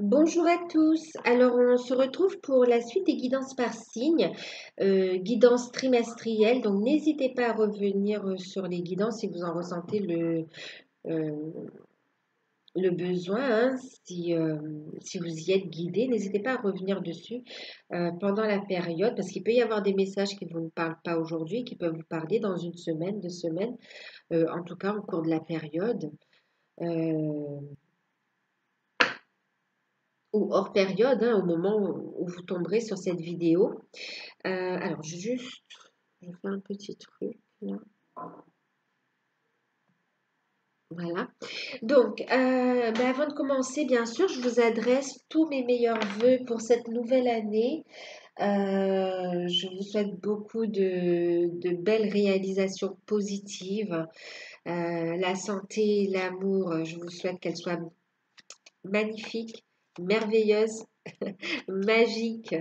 Bonjour à tous. Alors, on se retrouve pour la suite des guidances par signe, guidance trimestrielle. Donc, n'hésitez pas à revenir sur les guidances si vous en ressentez euh, le besoin, hein. Si vous y êtes guidé, n'hésitez pas à revenir dessus pendant la période, parce qu'il peut y avoir des messages qui ne vous parlent pas aujourd'hui, qui peuvent vous parler dans une semaine, 2 semaines, en tout cas au cours de la période. Euh, ou hors période, hein, au moment où vous tomberez sur cette vidéo. Alors, je fais un petit truc là. Voilà. Donc, avant de commencer, bien sûr, je vous adresse tous mes meilleurs voeux pour cette nouvelle année. Je vous souhaite beaucoup de belles réalisations positives. La santé, l'amour, je vous souhaite qu'elles soient magnifiques, merveilleuses, magiques.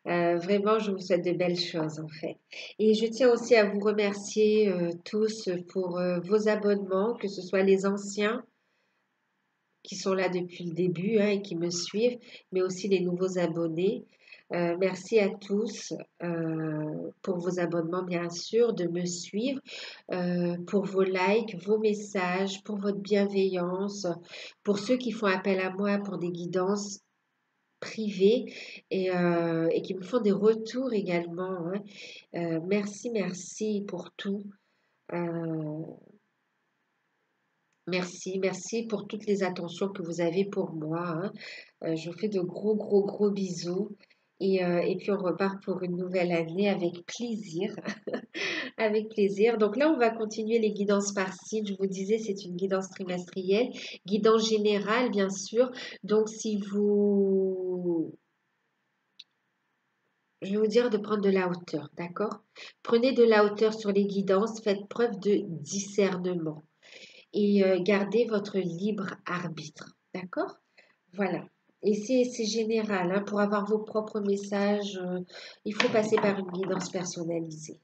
Vraiment, je vous souhaite de belles choses en fait. Et je tiens aussi à vous remercier tous pour vos abonnements, que ce soit les anciens qui sont là depuis le début, hein, et qui me suivent, mais aussi les nouveaux abonnés. Merci à tous pour vos abonnements, bien sûr, de me suivre, pour vos likes, vos messages, pour votre bienveillance, pour ceux qui font appel à moi pour des guidances privées et qui me font des retours également, hein. Merci, merci pour tout. Euh, merci pour toutes les attentions que vous avez pour moi, hein. Je vous fais de gros, gros, gros bisous. Et puis on repart pour une nouvelle année avec plaisir. Avec plaisir. Donc là, on va continuer les guidances par signe. Je vous disais, c'est une guidance trimestrielle, guidance générale, bien sûr. Donc si vous je vais vous dire de prendre de la hauteur, d'accord? Prenez de la hauteur sur les guidances, faites preuve de discernement et gardez votre libre arbitre, d'accord? Voilà. Et c'est général, hein, pour avoir vos propres messages, il faut passer par une guidance personnalisée.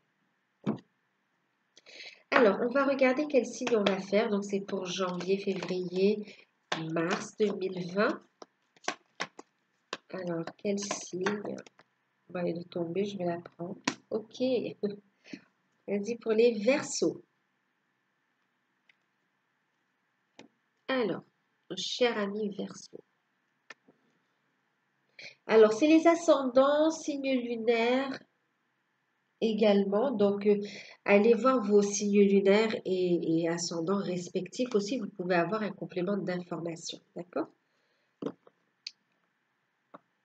Alors, on va regarder quel signe on va faire. Donc, c'est pour janvier, février, mars 2020. Alors, quel signe? Bon, elle est tombée, je vais la prendre. Ok. Vas-y pour les Verseaux. Alors, cher ami Verseau. Alors, c'est les ascendants, signes lunaires également. Donc, allez voir vos signes lunaires et ascendants respectifs aussi. Vous pouvez avoir un complément d'information. D'accord?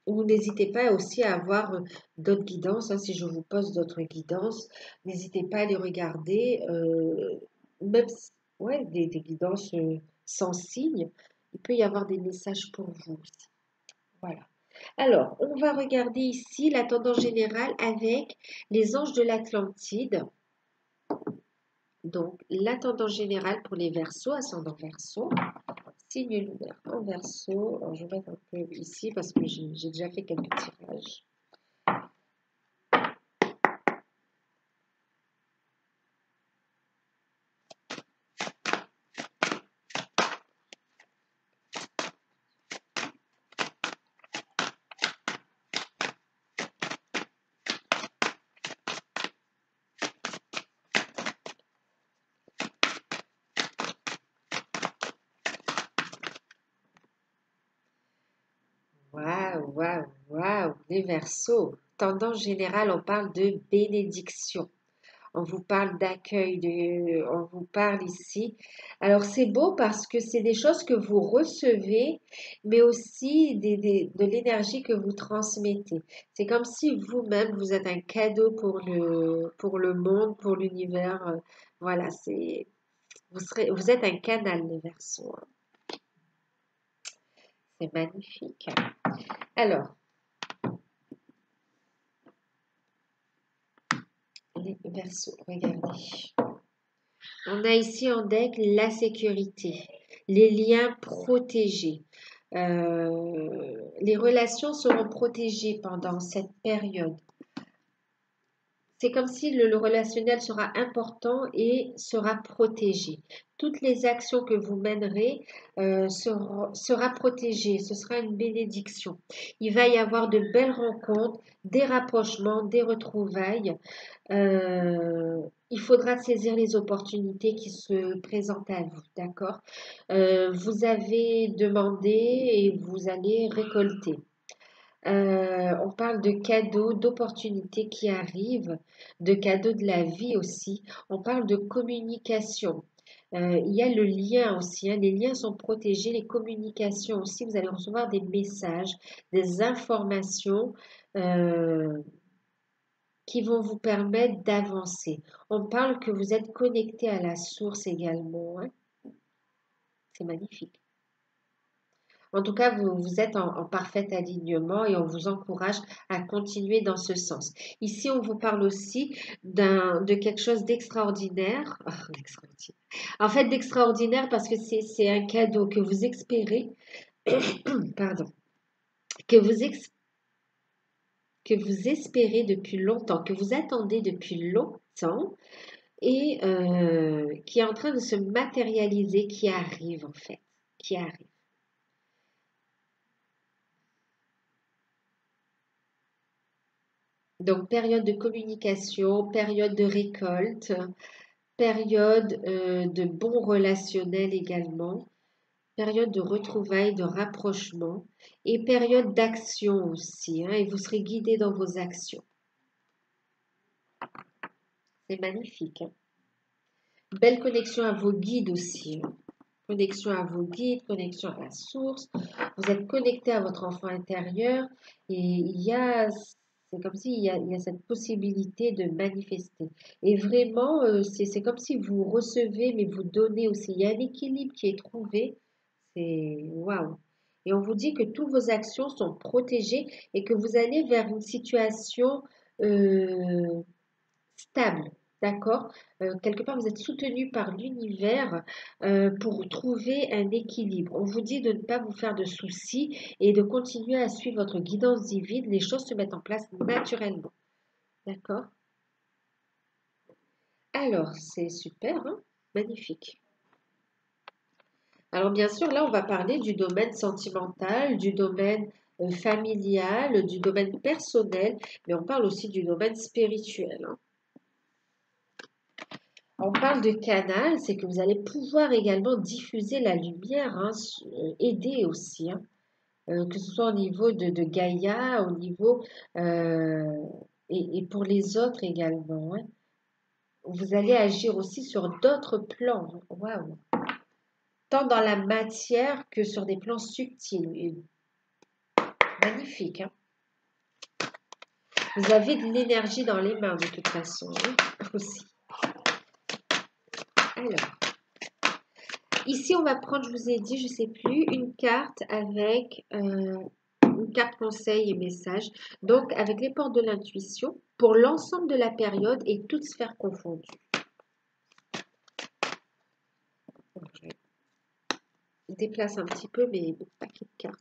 Ou n'hésitez pas aussi à avoir d'autres guidances, hein. Si je vous pose d'autres guidances, n'hésitez pas à les regarder. Même ouais, des guidances sans signe, il peut y avoir des messages pour vous aussi. Voilà. Alors, on va regarder ici la tendance générale avec les anges de l'Atlantide. Donc, la tendance générale pour les Verseaux, ascendant Verseau, signe lunaire en Verseau. Alors, je vais mettre un peu ici parce que j'ai déjà fait quelques tirages. Waouh, waouh, waouh, les Verseaux. Tendance générale, on parle de bénédiction. On vous parle d'accueil, on vous parle ici. Alors c'est beau parce que c'est des choses que vous recevez, mais aussi de l'énergie que vous transmettez. C'est comme si vous-même, vous êtes un cadeau pour le monde, pour l'univers. Voilà, vous êtes un canal, les Verseaux, hein. C'est magnifique. Alors, les Verseaux, regardez. On a ici en deck la sécurité, les liens protégés. Les relations seront protégées pendant cette période. c'est comme si le relationnel sera important et sera protégé. Toutes les actions que vous mènerez sera protégée. Ce sera une bénédiction. Il va y avoir de belles rencontres, des rapprochements, des retrouvailles. Euh, il faudra saisir les opportunités qui se présentent à vous, d'accord? Vous avez demandé et vous allez récolter. On parle de cadeaux, d'opportunités qui arrivent, de cadeaux de la vie aussi. On parle de communication. Il y a le lien aussi, hein. Les liens sont protégés, les communications aussi. Vous allez recevoir des messages, des informations euh, qui vont vous permettre d'avancer. On parle que vous êtes connecté à la source également, hein. C'est magnifique. En tout cas, vous êtes en parfait alignement et on vous encourage à continuer dans ce sens. Ici, on vous parle aussi de quelque chose d'extraordinaire. Oh, d'extraordinaire. En fait, d'extraordinaire parce que c'est un cadeau que vous espérez, pardon, que vous, ex- que vous espérez depuis longtemps, que vous attendez depuis longtemps et qui est en train de se matérialiser, qui arrive en fait, qui arrive. Donc, période de communication, période de récolte, période de bons relationnels également, période de retrouvailles, de rapprochement et période d'action aussi, hein, et vous serez guidé dans vos actions. C'est magnifique, hein. Belle connexion à vos guides aussi, hein. Connexion à vos guides, connexion à la source. Vous êtes connecté à votre enfant intérieur et c'est comme s'il il y a cette possibilité de manifester. Et vraiment, c'est comme si vous recevez, mais vous donnez aussi. Il y a un équilibre qui est trouvé. C'est waouh. Et on vous dit que toutes vos actions sont protégées et que vous allez vers une situation euh, stable, d'accord? Quelque part, vous êtes soutenu par l'univers pour trouver un équilibre. On vous dit de ne pas vous faire de soucis et de continuer à suivre votre guidance divine. Les choses se mettent en place naturellement, d'accord? Alors, c'est super, hein? Magnifique. Alors, bien sûr, là, on va parler du domaine sentimental, du domaine familial, du domaine personnel, mais on parle aussi du domaine spirituel, hein. On parle de canal, c'est que vous allez pouvoir également diffuser la lumière, hein, aider aussi, hein, que ce soit au niveau de Gaïa, au niveau euh, et pour les autres également, hein. Vous allez agir aussi sur d'autres plans, hein. Waouh! Tant dans la matière que sur des plans subtils. Et magnifique, hein. Vous avez de l'énergie dans les mains de toute façon, hein, aussi. Alors. Ici, on va prendre, je vous ai dit, je ne sais plus, une carte avec une carte conseil et message. Donc, avec les portes de l'intuition pour l'ensemble de la période et toutes sphères confondues. Donc, je déplace un petit peu mes paquets de cartes.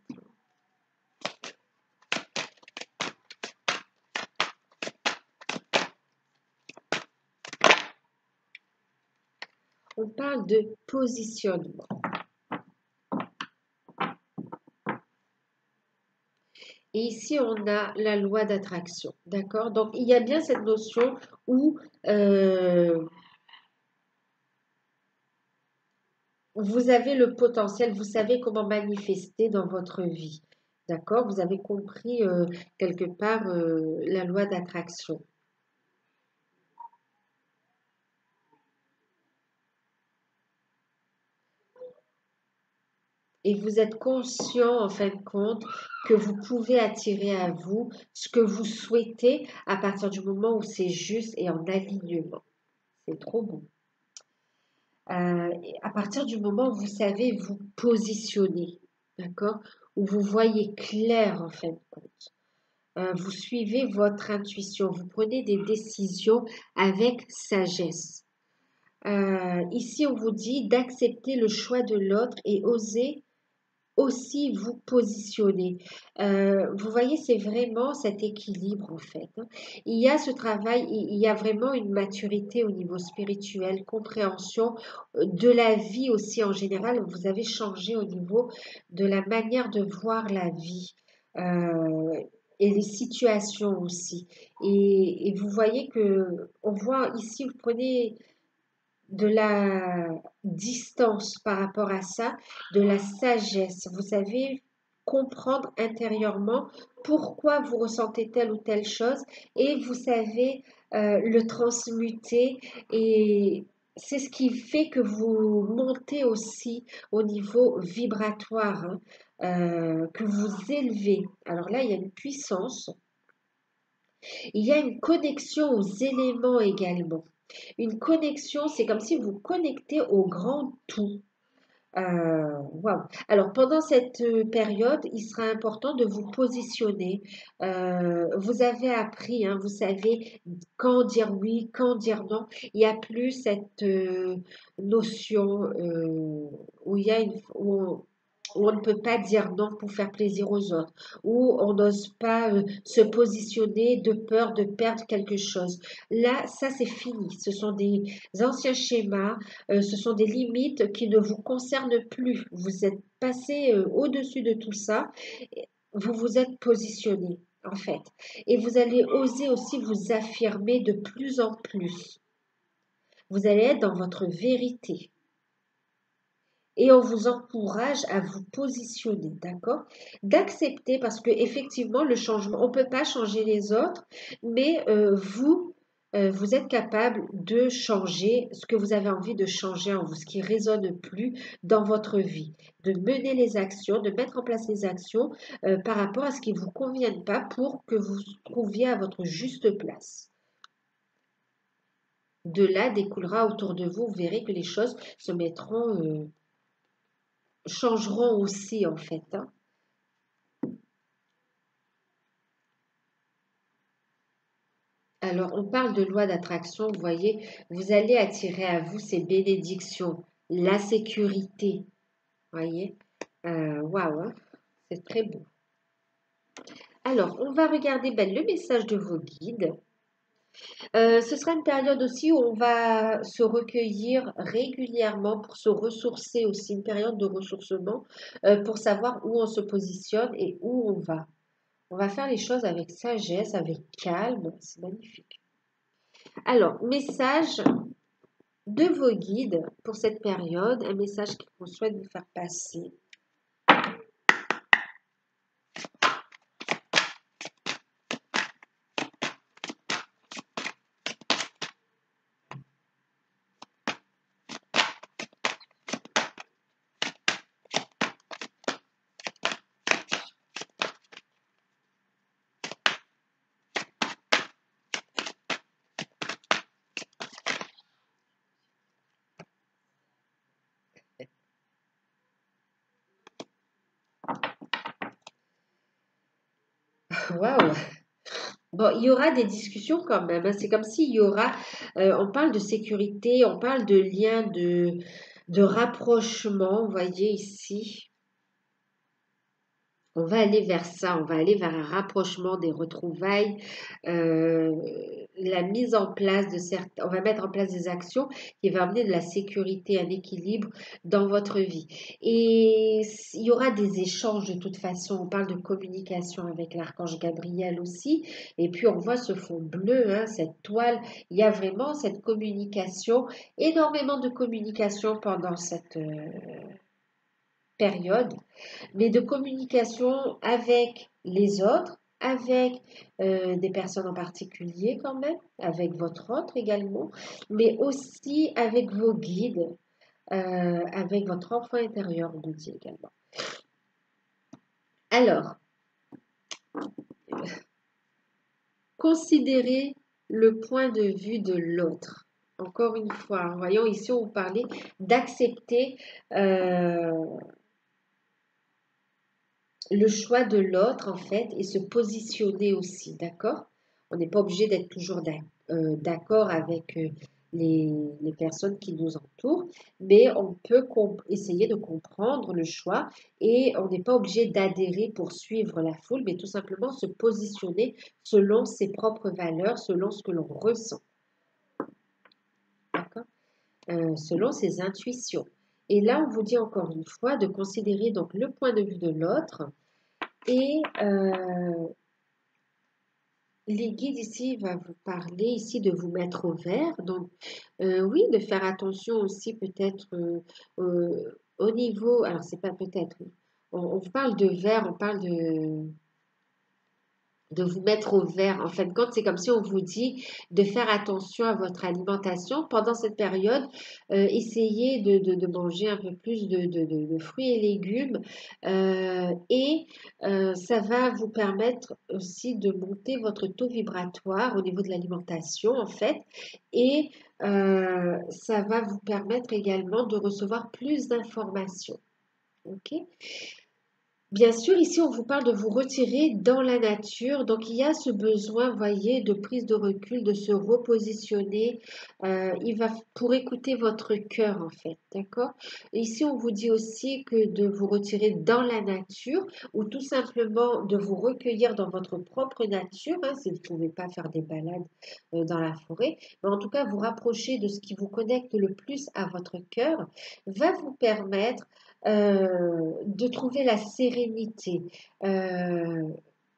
On parle de positionnement. Et ici, on a la loi d'attraction. D'accord? Donc, il y a bien cette notion où vous avez le potentiel, vous savez comment manifester dans votre vie. D'accord? Vous avez compris quelque part la loi d'attraction. Et vous êtes conscient, en fin de compte, que vous pouvez attirer à vous ce que vous souhaitez à partir du moment où c'est juste et en alignement. C'est trop bon. Et à partir du moment où vous savez vous positionner, d'accord? Où vous voyez clair, en fin de compte. Vous suivez votre intuition, vous prenez des décisions avec sagesse. Ici, on vous dit d'accepter le choix de l'autre et aussi vous positionner. Vous voyez, c'est vraiment cet équilibre en fait, hein. Il y a ce travail, il y a vraiment une maturité au niveau spirituel, compréhension de la vie aussi en général. Vous avez changé au niveau de la manière de voir la vie. euh, et les situations aussi. Et vous voyez que, on voit ici, vous prenez de la distance par rapport à ça, de la sagesse. Vous savez comprendre intérieurement pourquoi vous ressentez telle ou telle chose et vous savez le transmuter et c'est ce qui fait que vous montez aussi au niveau vibratoire, hein, que vous élevez. Alors là, il y a une puissance, il y a une connexion aux éléments également. Une connexion, c'est comme si vous connectez au grand tout. Waouh. Alors, pendant cette période, il sera important de vous positionner. Vous avez appris, hein, vous savez quand dire oui, quand dire non. Il n'y a plus cette notion où il y a où on ne peut pas dire non pour faire plaisir aux autres, où on n'ose pas se positionner de peur de perdre quelque chose. Là, ça c'est fini. Ce sont des anciens schémas, ce sont des limites qui ne vous concernent plus. Vous êtes passé au-dessus de tout ça. Vous vous êtes positionné, en fait. Et vous allez oser aussi vous affirmer de plus en plus. Vous allez être dans votre vérité. Et on vous encourage à vous positionner, d'accord? D'accepter parce que effectivement le changement, on ne peut pas changer les autres, mais vous, vous êtes capable de changer ce que vous avez envie de changer en vous, ce qui résonne plus dans votre vie, de mener les actions, de mettre en place les actions par rapport à ce qui ne vous convienne pas pour que vous trouviez à votre juste place. De là découlera autour de vous, vous verrez que les choses se mettront changeront aussi en fait, hein. Alors, on parle de loi d'attraction, vous voyez, vous allez attirer à vous ces bénédictions, la sécurité, voyez. Waouh, hein, c'est très beau. Alors, on va regarder ben, le message de vos guides. Ce sera une période aussi où on va se recueillir régulièrement pour se ressourcer aussi, une période de ressourcement pour savoir où on se positionne et où on va. On va faire les choses avec sagesse, avec calme. C'est magnifique. Alors, message de vos guides pour cette période, un message qu'on souhaite vous faire passer. Waouh! Bon, il y aura des discussions quand même, hein. C'est comme s'il y aura, on parle de sécurité, on parle de lien, de rapprochement, vous voyez ici. On va aller vers ça, on va aller vers un rapprochement des retrouvailles, euh, la mise en place de certains, on va mettre en place des actions qui vont amener de la sécurité, un équilibre dans votre vie. Et il y aura des échanges de toute façon, on parle de communication avec l'archange Gabriel aussi, et puis on voit ce fond bleu, hein, cette toile, il y a vraiment cette communication, énormément de communication pendant cette période mais de communication avec les autres, avec des personnes en particulier quand même, avec votre autre également, mais aussi avec vos guides, avec votre enfant intérieur, on nous dit également. Alors, considérez le point de vue de l'autre. Encore une fois, voyons ici on parlait d'accepter le choix de l'autre, en fait, et se positionner aussi, d'accord? On n'est pas obligé d'être toujours d'accord avec les personnes qui nous entourent, mais on peut essayer de comprendre le choix et on n'est pas obligé d'adhérer pour suivre la foule, mais tout simplement se positionner selon ses propres valeurs, selon ce que l'on ressent, d'accord? Selon ses intuitions. Et là, on vous dit encore une fois de considérer donc le point de vue de l'autre et les guides ici vont vous parler ici de vous mettre au vert. Donc, oui, de faire attention aussi peut-être au niveau, alors c'est pas peut-être, on vous parle de vert, on parle de vous mettre au vert. En fin de compte, c'est comme si on vous dit de faire attention à votre alimentation. Pendant cette période, essayez de manger un peu plus de fruits et légumes et ça va vous permettre aussi de monter votre taux vibratoire au niveau de l'alimentation, en fait. Et ça va vous permettre également de recevoir plus d'informations. OK? Bien sûr, ici, on vous parle de vous retirer dans la nature. Donc, il y a ce besoin, voyez, de prise de recul, de se repositionner. Il va pour écouter votre cœur, en fait, d'accord? Ici, on vous dit aussi que de vous retirer dans la nature ou tout simplement de vous recueillir dans votre propre nature, hein, si vous ne pouvez pas faire des balades dans la forêt. Mais en tout cas, vous rapprocher de ce qui vous connecte le plus à votre cœur va vous permettre de trouver la sérénité, euh,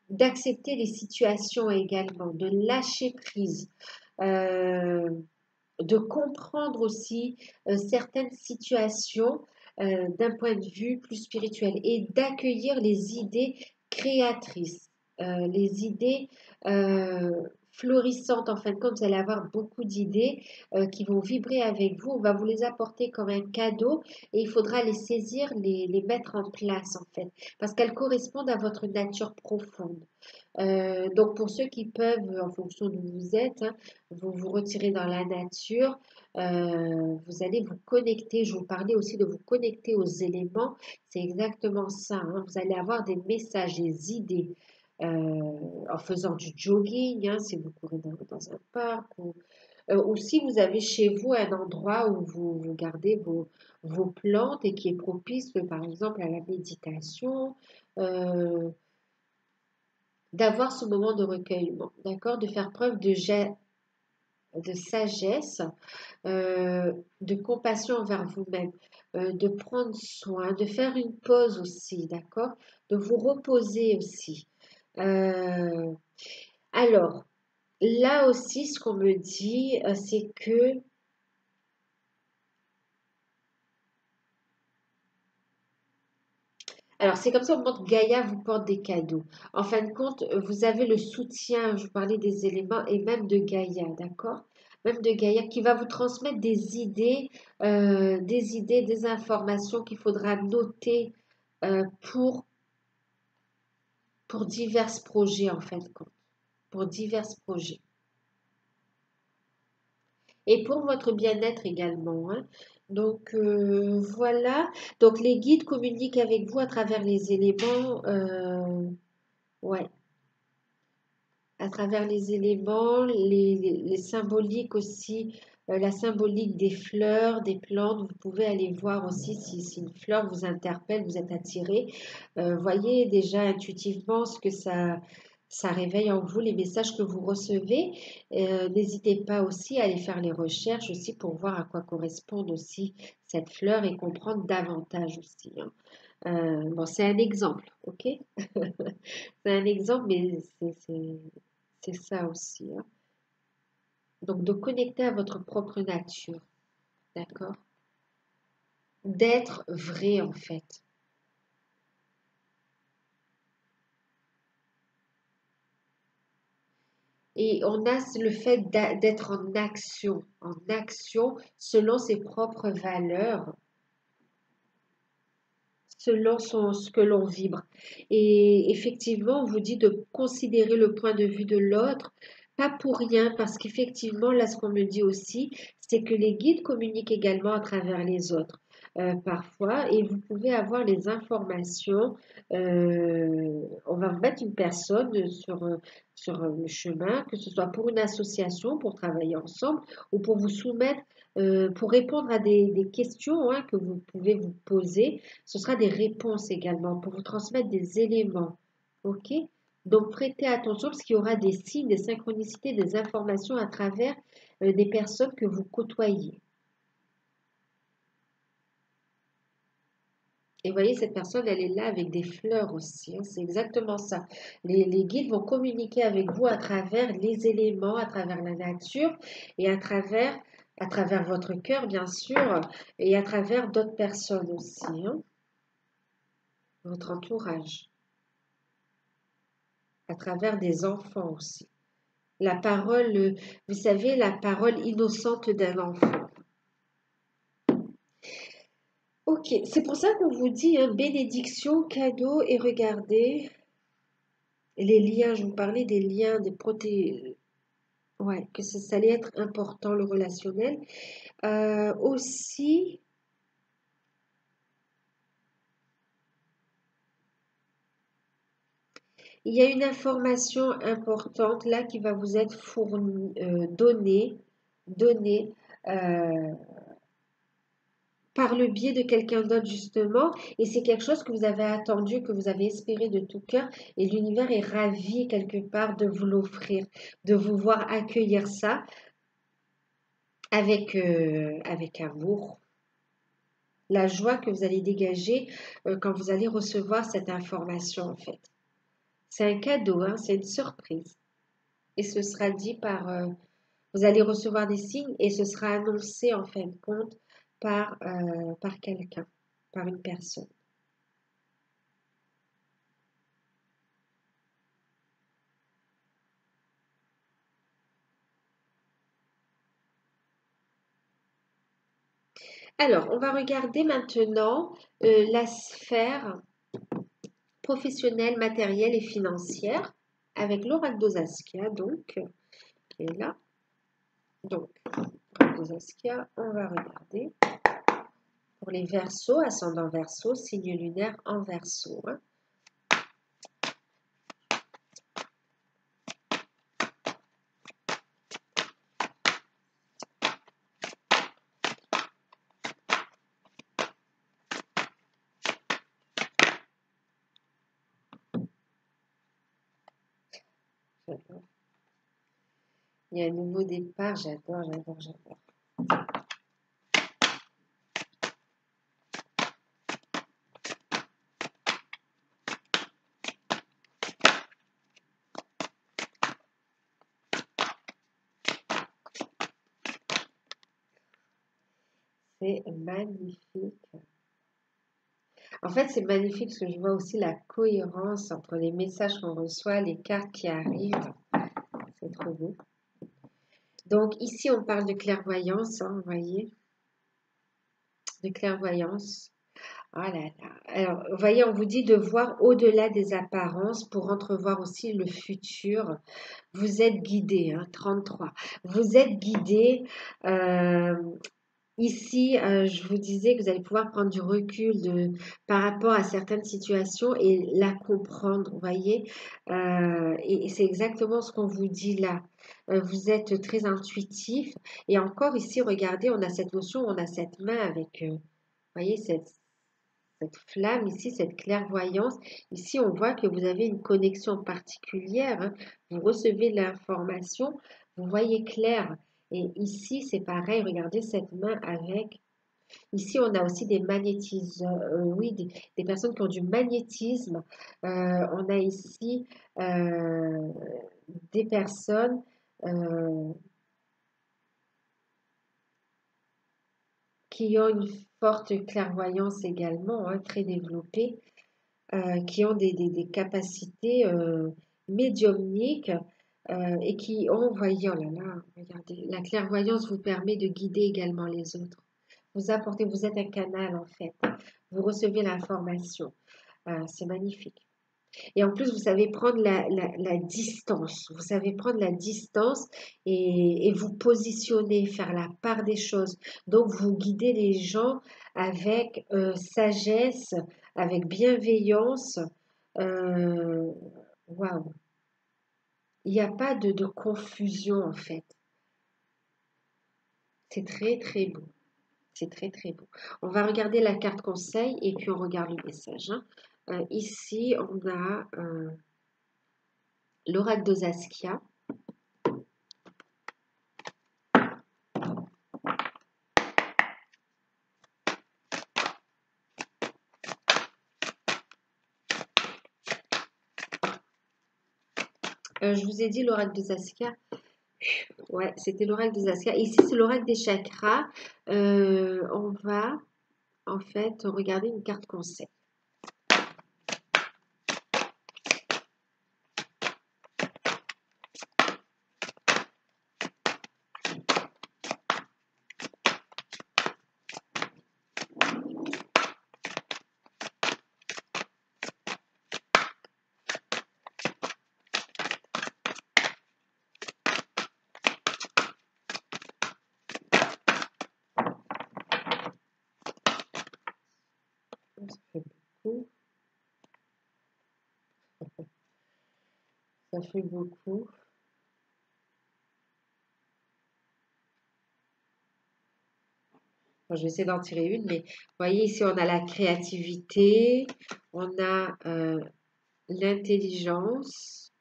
d'accepter les situations également, de lâcher prise, euh, de comprendre aussi certaines situations d'un point de vue plus spirituel et d'accueillir les idées créatrices, les idées florissantes. En fin de compte, vous allez avoir beaucoup d'idées qui vont vibrer avec vous. On va vous les apporter comme un cadeau et il faudra les saisir, les mettre en place en fait, parce qu'elles correspondent à votre nature profonde. Donc pour ceux qui peuvent, en fonction d'où vous êtes, hein, vous vous retirez dans la nature, vous allez vous connecter. Je vous parlais aussi de vous connecter aux éléments. C'est exactement ça, hein. Vous allez avoir des messages, des idées en faisant du jogging, hein, si vous courez dans un parc ou si vous avez chez vous un endroit où vous gardez vos plantes et qui est propice, par exemple, à la méditation. euh, D'avoir ce moment de recueillement, d'accord? De faire preuve de sagesse, de compassion envers vous-même, de prendre soin, de faire une pause aussi, d'accord? De vous reposer aussi. Euh, alors, là aussi, ce qu'on me dit, c'est que alors, c'est comme ça au moment que Gaïa vous porte des cadeaux. En fin de compte, vous avez le soutien, je vous parlais des éléments, et même de Gaïa, d'accord? Même de Gaïa qui va vous transmettre des idées, des informations qu'il faudra noter euh, pour, pour divers projets, en fin de compte. Pour divers projets. Et pour votre bien-être également, hein. Donc, voilà. Donc, les guides communiquent avec vous à travers les éléments. Ouais. À travers les éléments, les symboliques aussi, la symbolique des fleurs, des plantes. Vous pouvez aller voir aussi si une fleur vous interpelle, vous êtes attiré. Voyez déjà intuitivement ce que ça réveille en vous, les messages que vous recevez. N'hésitez pas aussi à aller faire les recherches aussi pour voir à quoi correspond aussi cette fleur et comprendre davantage aussi, hein. Bon, c'est un exemple, ok? C'est un exemple, mais c'est ça aussi, hein. Donc, de connecter à votre propre nature, d'accord? D'être vrai, en fait. Et on a le fait d'être en action selon ses propres valeurs, selon ce que l'on vibre. Et effectivement, on vous dit de considérer le point de vue de l'autre, pas pour rien, parce qu'effectivement, là, ce qu'on me dit aussi, c'est que les guides communiquent également à travers les autres. parfois, et vous pouvez avoir les informations. On va vous mettre une personne sur le chemin, que ce soit pour une association, pour travailler ensemble, ou pour vous soumettre, pour répondre à des questions hein, que vous pouvez vous poser. Ce sera des réponses également, pour vous transmettre des éléments. OK? Donc, prêtez attention parce qu'il y aura des signes, des synchronicités, des informations à travers des personnes que vous côtoyez. Et vous voyez, cette personne, elle est là avec des fleurs aussi, hein, c'est exactement ça. Les guides vont communiquer avec vous à travers les éléments, à travers la nature et à travers votre cœur, bien sûr, et à travers d'autres personnes aussi, hein, votre entourage, à travers des enfants aussi. La parole, vous savez, la parole innocente d'un enfant. Ok, c'est pour ça qu'on vous dit hein, bénédiction, cadeau et regardez les liens. Je vous parlais des liens, des proté... Ouais, que ça allait être important le relationnel. Aussi, il y a une information importante là qui va vous être fournie, donnée. euh, par le biais de quelqu'un d'autre justement, et c'est quelque chose que vous avez attendu, que vous avez espéré de tout cœur, et l'univers est ravi quelque part de vous l'offrir, de vous voir accueillir ça avec amour. La joie que vous allez dégager quand vous allez recevoir cette information en fait. C'est un cadeau, hein, c'est une surprise. Et ce sera dit vous allez recevoir des signes et ce sera annoncé en fin de compte par quelqu'un, par une personne. Alors, on va regarder maintenant la sphère professionnelle, matérielle et financière avec l'oracle de Saskia, donc, qui est là. Donc, l'oracle de Saskia, on va regarder pour les Verseaux, ascendant Verseau, signe lunaire en Verseau. Hein. J'adore. Il y a un nouveau départ, j'adore. C'est magnifique. En fait, c'est magnifique parce que je vois aussi la cohérence entre les messages qu'on reçoit, les cartes qui arrivent. C'est trop beau. Donc ici, on parle de clairvoyance, hein, vous voyez, de clairvoyance. Oh là là. Alors, vous voyez, on vous dit de voir au-delà des apparences pour entrevoir aussi le futur. Vous êtes guidé, hein, 33. Vous êtes guidé. euh, Ici, je vous disais que vous allez pouvoir prendre du recul par rapport à certaines situations et la comprendre, vous voyez. Et c'est exactement ce qu'on vous dit là. Vous êtes très intuitif. Et encore ici, regardez, on a cette notion, on a cette main avec, vous voyez, cette flamme ici, cette clairvoyance. Ici, on voit que vous avez une connexion particulière, hein. Vous recevez l'information, vous voyez clair. Et ici, c'est pareil, regardez cette main avec. Ici, on a aussi des magnétismes, oui, des personnes qui ont du magnétisme. On a ici des personnes qui ont une forte clairvoyance également, hein, très développée. Qui ont des capacités médiumniques et qui ont, voyez, oh là là, regardez, la clairvoyance vous permet de guider également les autres. Vous apportez, vous êtes un canal en fait. Vous recevez l'information. C'est magnifique. Et en plus, vous savez prendre la distance. Vous savez prendre la distance et vous positionner, faire la part des choses. Donc, vous guidez les gens avec sagesse, avec bienveillance. Euh, Waouh, il n'y a pas de confusion en fait. C'est très très beau. C'est très très beau. On va regarder la carte conseil et puis on regarde le message, hein. Ici, on a l'oracle de Saskia. Je vous ai dit l'oracle de Saskia. Ouais, c'était l'oracle de Saskia. Ici, c'est l'oracle des chakras. On va en fait regarder une carte conseil. Ça fait beaucoup. Ça fait beaucoup. Bon, je vais essayer d'en tirer une, mais vous voyez, ici, on a la créativité, on a l'intelligence,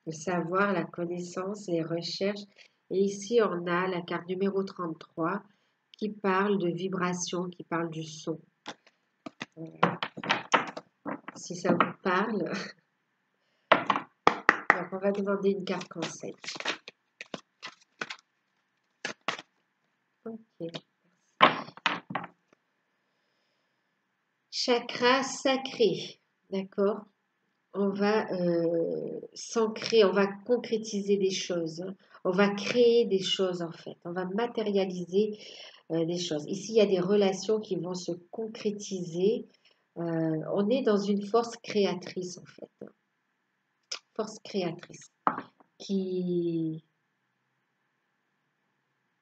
le savoir, la connaissance, les recherches. Et ici, on a la carte numéro 33 qui parle de vibration, qui parle du son. Si ça vous parle, donc on va demander une carte conseil. Ok. Chakra sacré, d'accord? On va s'ancrer, on va concrétiser des choses, hein. On va créer des choses en fait, on va matérialiser des choses. Ici, il y a des relations qui vont se concrétiser. On est dans une force créatrice en fait, hein. Force créatrice qui,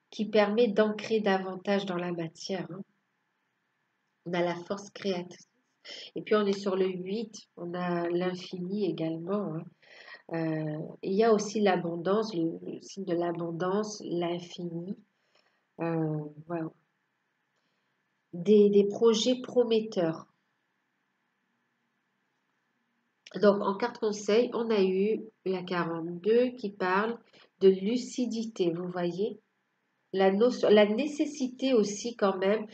qui permet d'ancrer davantage dans la matière, hein. On a la force créatrice. Et puis on est sur le 8, on a l'infini également, hein. Il y a aussi l'abondance, le signe de l'abondance, l'infini. Voilà. Des projets prometteurs. Donc, en carte conseil, on a eu la 42 qui parle de lucidité, vous voyez. La nécessité aussi quand même.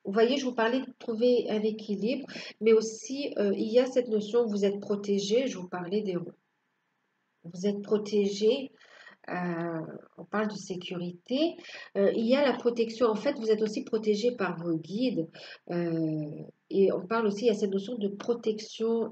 Vous voyez, je vous parlais de trouver un équilibre, mais aussi il y a cette notion, vous êtes protégé, je vous parlais des roues. Vous êtes protégé. On parle de sécurité. Il y a la protection. En fait, vous êtes aussi protégé par vos guides. Euh, et on parle aussi, il y a cette notion de protection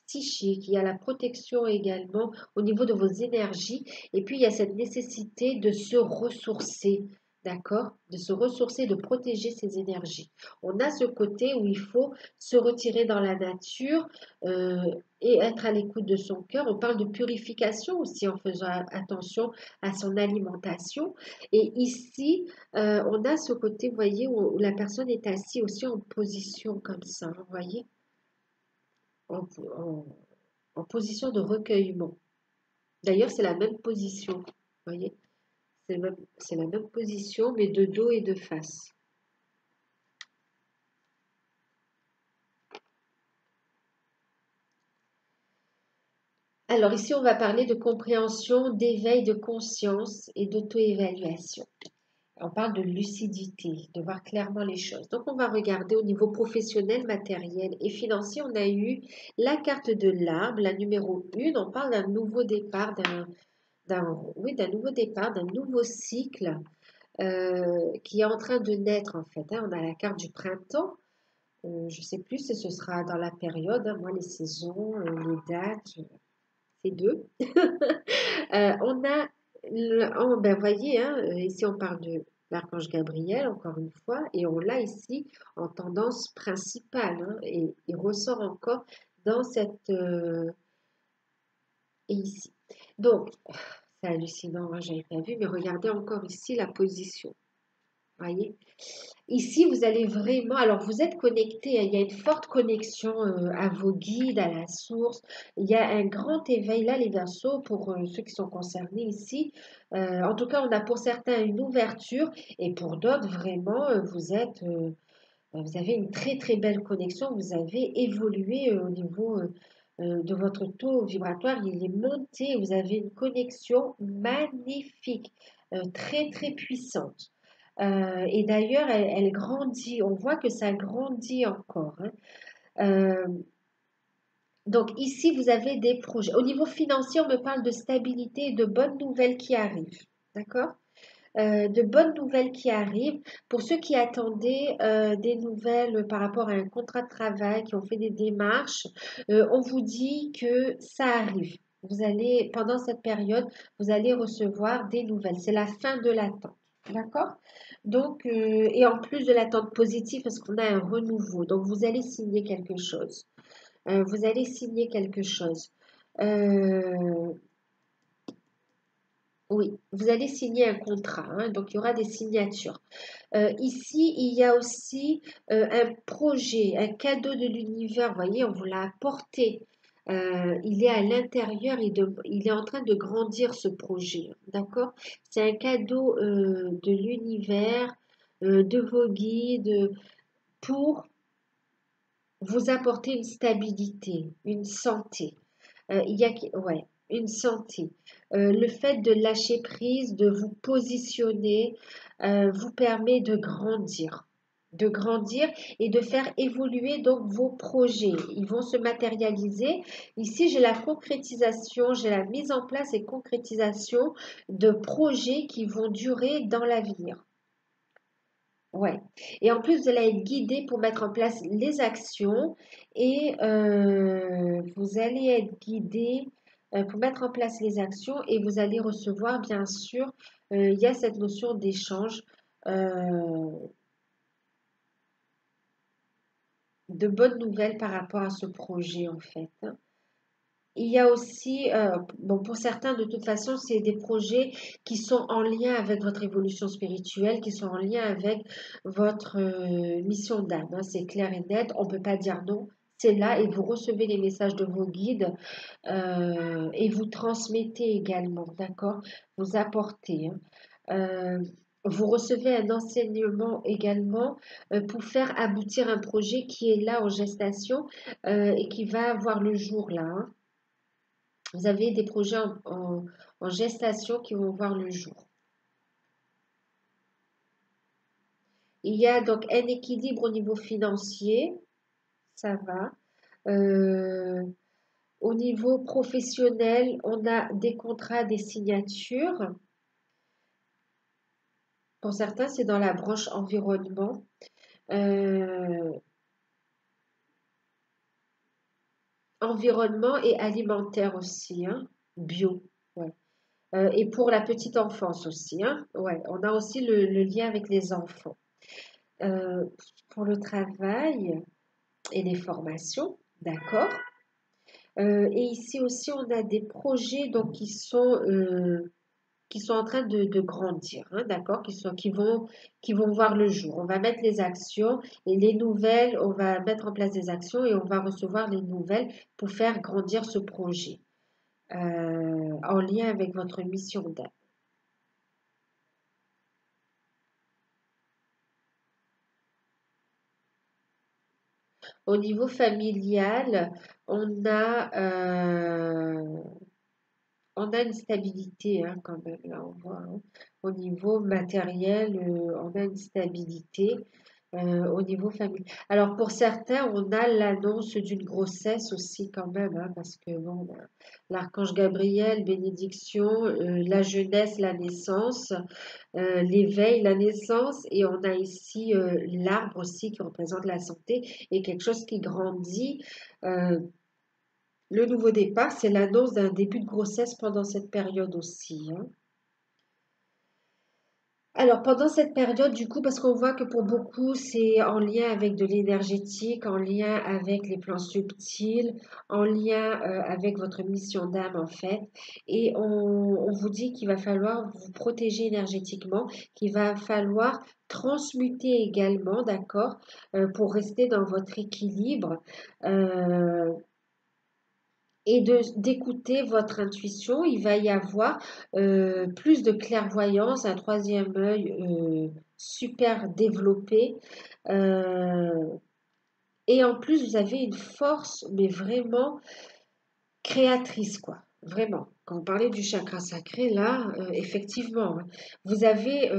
psychique. Il y a la protection également au niveau de vos énergies. Et puis, il y a cette nécessité de se ressourcer. D'accord? De se ressourcer, de protéger ses énergies. On a ce côté où il faut se retirer dans la nature, euh, et être à l'écoute de son cœur. On parle de purification aussi en faisant attention à son alimentation. Et ici, on a ce côté, vous voyez, où la personne est assise aussi en position comme ça, vous voyez, en, en- en position de recueillement. D'ailleurs, c'est la même position, vous voyez, c'est la même position, mais de dos et de face. Alors ici, on va parler de compréhension, d'éveil de conscience et d'auto-évaluation. On parle de lucidité, de voir clairement les choses. Donc, on va regarder au niveau professionnel, matériel et financier. On a eu la carte de l'arbre, la numéro 1. On parle d'un nouveau départ, oui, d'un nouveau départ, d'un nouveau cycle qui est en train de naître en fait, hein. On a la carte du printemps. Je ne sais plus si ce sera dans la période, hein. Moi, les saisons, les dates, c'est deux. On a, ben, voyez, hein, ici on parle de l'archange Gabriel, encore une fois, et on l'a ici en tendance principale, hein, et il ressort encore dans cette... et ici. Donc, c'est hallucinant, hein, j'avais pas vu, mais regardez encore ici la position. Voyez? Ici, vous allez vraiment, alors vous êtes connecté, hein, il y a une forte connexion à vos guides, à la source. Il y a un grand éveil là, les Verseaux, pour ceux qui sont concernés ici. En tout cas, on a pour certains une ouverture et pour d'autres, vraiment, vous avez une très très belle connexion. Vous avez évolué au niveau de votre taux vibratoire. Il est monté. Vous avez une connexion magnifique, très très puissante. Et d'ailleurs, elle grandit. On voit que ça grandit encore, hein. Euh, donc ici, vous avez des projets. Au niveau financier, on me parle de stabilité et de bonnes nouvelles qui arrivent. D'accord? De bonnes nouvelles qui arrivent. Pour ceux qui attendaient des nouvelles par rapport à un contrat de travail, qui ont fait des démarches, on vous dit que ça arrive. Vous allez, pendant cette période, vous allez recevoir des nouvelles. C'est la fin de l'attente. D'accord? Donc, et en plus de l'attente positive, parce qu'on a un renouveau. Donc, vous allez signer quelque chose. Vous allez signer quelque chose. Euh, oui, vous allez signer un contrat, hein, donc il y aura des signatures. Ici, il y a aussi un projet, un cadeau de l'univers. Vous voyez, on vous l'a apporté. Il est à l'intérieur, il est en train de grandir ce projet. D'accord? C'est un cadeau de l'univers, de vos guides, pour vous apporter une stabilité, une santé. Ouais, une santé. Le fait de lâcher prise, de vous positionner, vous permet de grandir et de faire évoluer donc vos projets. Ils vont se matérialiser. Ici, j'ai la concrétisation, j'ai la mise en place et concrétisation de projets qui vont durer dans l'avenir. Ouais. Et en plus, vous allez être guidé pour mettre en place les actions et vous allez être guidé pour mettre en place les actions et vous allez recevoir, bien sûr, il y a cette notion d'échange, euh, de bonnes nouvelles par rapport à ce projet, en fait, hein. Il y a aussi, bon, pour certains, de toute façon, c'est des projets qui sont en lien avec votre évolution spirituelle, qui sont en lien avec votre mission d'âme, hein. C'est clair et net, on ne peut pas dire non. C'est là et vous recevez les messages de vos guides et vous transmettez également, d'accord? Vous apportez, hein. Euh, Vous recevez un enseignement également pour faire aboutir un projet qui est là en gestation et qui va voir le jour là, hein. Vous avez des projets en gestation qui vont voir le jour. Il y a donc un équilibre au niveau financier, ça va. Euh, Au niveau professionnel, on a des contrats, des signatures. Pour certains, c'est dans la branche environnement. Euh, Environnement et alimentaire aussi, hein. Bio. Ouais. Et pour la petite enfance aussi, hein. Ouais, on a aussi le lien avec les enfants. Euh, pour le travail et les formations, d'accord. Et ici aussi, on a des projets donc, qui sont en train de grandir, hein, d'accord, qui vont voir le jour. On va mettre les actions et les nouvelles, on va mettre en place des actions et on va recevoir les nouvelles pour faire grandir ce projet en lien avec votre mission d'âme. Au niveau familial, on a, euh, on a une stabilité hein, quand même, là on voit, hein. Au niveau matériel, on a une stabilité au niveau familial. Alors pour certains, on a l'annonce d'une grossesse aussi quand même, hein, parce que bon, l'archange Gabriel, bénédiction, la jeunesse, la naissance, l'éveil, la naissance, et on a ici l'arbre aussi qui représente la santé et quelque chose qui grandit. euh, le nouveau départ, c'est l'annonce d'un début de grossesse pendant cette période aussi, hein. Alors, pendant cette période, du coup, parce qu'on voit que pour beaucoup, c'est en lien avec de l'énergétique, en lien avec les plans subtils, en lien avec votre mission d'âme, en fait. Et on vous dit qu'il va falloir vous protéger énergétiquement, qu'il va falloir transmuter également, d'accord, pour rester dans votre équilibre. Euh, et d'écouter votre intuition. Il va y avoir plus de clairvoyance, un troisième œil super développé. Euh, et en plus, vous avez une force, mais vraiment créatrice, quoi. Vraiment. Quand vous parlez du chakra sacré, là, effectivement, hein, vous avez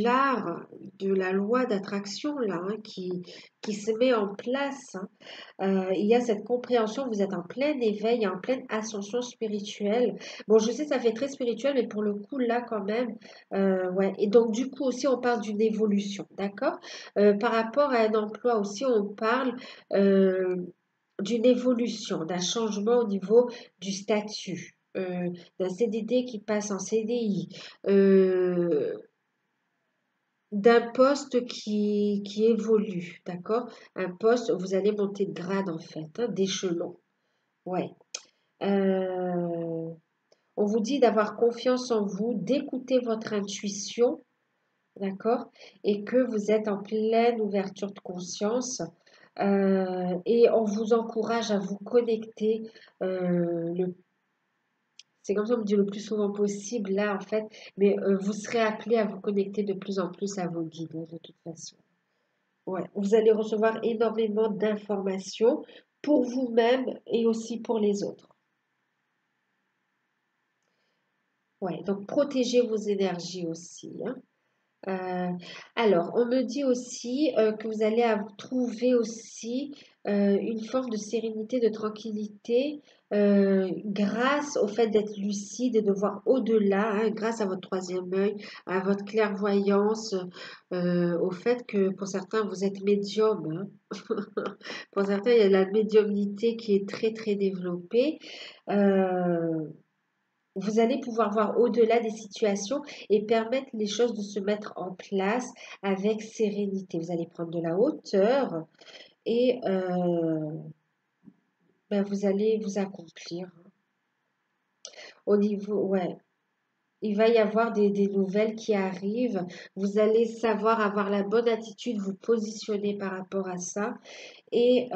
l'art de la loi d'attraction, là, hein, qui se met en place, hein. Il y a cette compréhension, vous êtes en plein éveil, en pleine ascension spirituelle. Bon, je sais, ça fait très spirituel, mais pour le coup, là, quand même, ouais. Et donc, du coup, aussi, on parle d'une évolution, d'accord? Par rapport à un emploi aussi, on parle euh, d'une évolution, d'un changement au niveau du statut, d'un CDD qui passe en CDI, d'un poste qui évolue, d'accord? Un poste, vous allez monter de grade en fait, hein, d'échelon. Ouais. Euh, on vous dit d'avoir confiance en vous, d'écouter votre intuition, d'accord? Et que vous êtes en pleine ouverture de conscience. Et on vous encourage à vous connecter c'est comme ça qu'on me dit le plus souvent possible là en fait, mais vous serez appelé à vous connecter de plus en plus à vos guides hein, de toute façon. Ouais, vous allez recevoir énormément d'informations pour vous-même et aussi pour les autres. Ouais, donc protégez vos énergies aussi, hein. Euh, alors, on me dit aussi que vous allez trouver aussi une forme de sérénité, de tranquillité grâce au fait d'être lucide et de voir au-delà, hein, grâce à votre troisième œil, à votre clairvoyance, au fait que pour certains, vous êtes médium, hein. Pour certains, il y a la médiumnité qui est très, très développée. Euh, vous allez pouvoir voir au-delà des situations et permettre les choses de se mettre en place avec sérénité. Vous allez prendre de la hauteur et ben, vous allez vous accomplir. Au niveau, ouais, il va y avoir des nouvelles qui arrivent. Vous allez savoir avoir la bonne attitude, vous positionner par rapport à ça. Et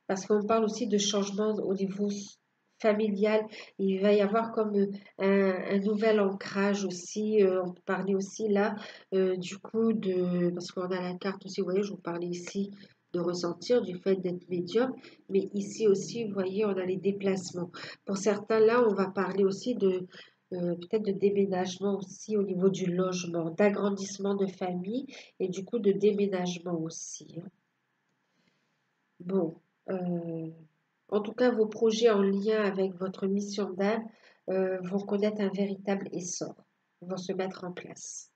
parce qu'on parle aussi de changement au niveau familial. Il va y avoir comme un nouvel ancrage aussi. On peut parler aussi là, du coup, parce qu'on a la carte aussi, vous voyez, je vous parlais ici de ressentir, du fait d'être médium, mais ici aussi, vous voyez, on a les déplacements. Pour certains, là, on va parler aussi de peut-être de déménagement aussi au niveau du logement, d'agrandissement de famille et du coup de déménagement aussi, hein. Bon, euh, en tout cas, vos projets en lien avec votre mission d'âme vont connaître un véritable essor, vont se mettre en place.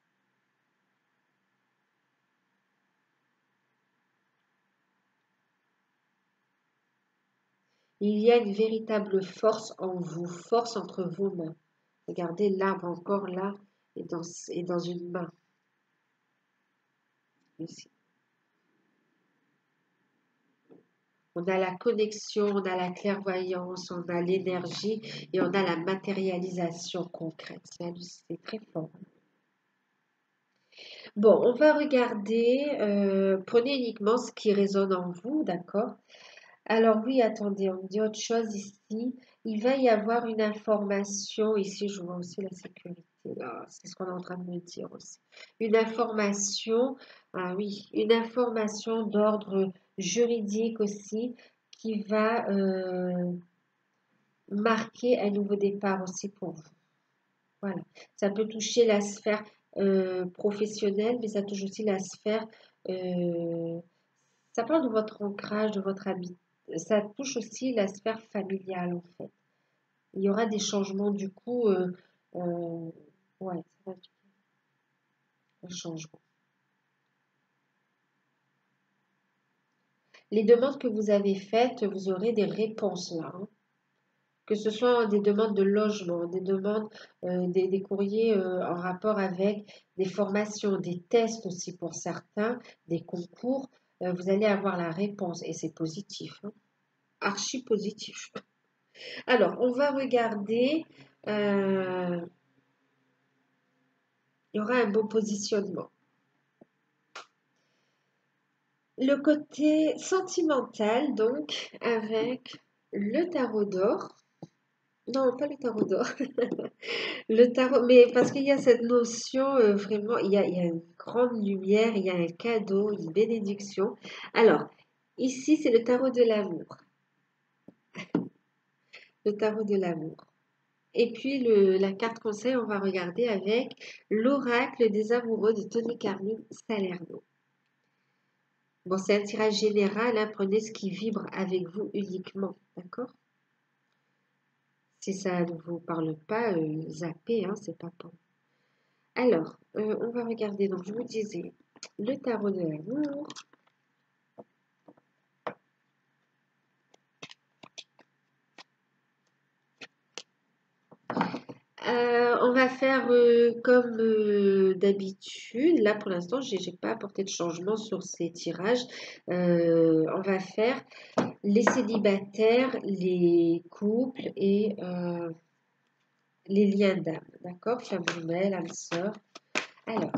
Il y a une véritable force en vous, force entre vos mains. Regardez l'arbre encore là et dans une main. Ici. On a la connexion, on a la clairvoyance, on a l'énergie et on a la matérialisation concrète. C'est très fort. Bon, on va regarder, prenez uniquement ce qui résonne en vous, d'accord? Alors oui, attendez, on me dit autre chose ici. Il va y avoir une information, ici je vois aussi la sécurité, là, c'est ce qu'on est en train de me dire aussi. Une information, ah oui, une information d'ordre juridique aussi qui va marquer un nouveau départ aussi pour vous. Voilà. Ça peut toucher la sphère professionnelle, mais ça touche aussi la sphère. euh, Ça parle de votre ancrage, de votre habit. Ça touche aussi la sphère familiale, en fait. Il y aura des changements, du coup. Euh, ouais, ça va être un changement. Les demandes que vous avez faites, vous aurez des réponses là, hein, que ce soit des demandes de logement, des demandes, des courriers en rapport avec des formations, des tests aussi pour certains, des concours, vous allez avoir la réponse et c'est positif, hein, archi positif. Alors, on va regarder, il y aura un bon positionnement. Le côté sentimental, donc, avec le tarot d'or. Non, pas le tarot d'or. Le tarot, mais parce qu'il y a cette notion, vraiment, il y a une grande lumière, il y a un cadeau, une bénédiction. Alors, ici, c'est le tarot de l'amour. Le tarot de l'amour. Et puis, la carte conseil, on va regarder avec l'oracle des amoureux de Tony Carmine Salerno. Bon, c'est un tirage général, hein, prenez ce qui vibre avec vous uniquement, d'accord? Si ça ne vous parle pas, zappez, hein, c'est pas bon. Alors, on va regarder, donc je vous disais, le tarot de l'amour. On va faire comme d'habitude. Là, pour l'instant, je n'ai pas apporté de changement sur ces tirages. On va faire les célibataires, les couples et les liens d'âme. D'accord? Flamme jumelle, âme sœur. Alors,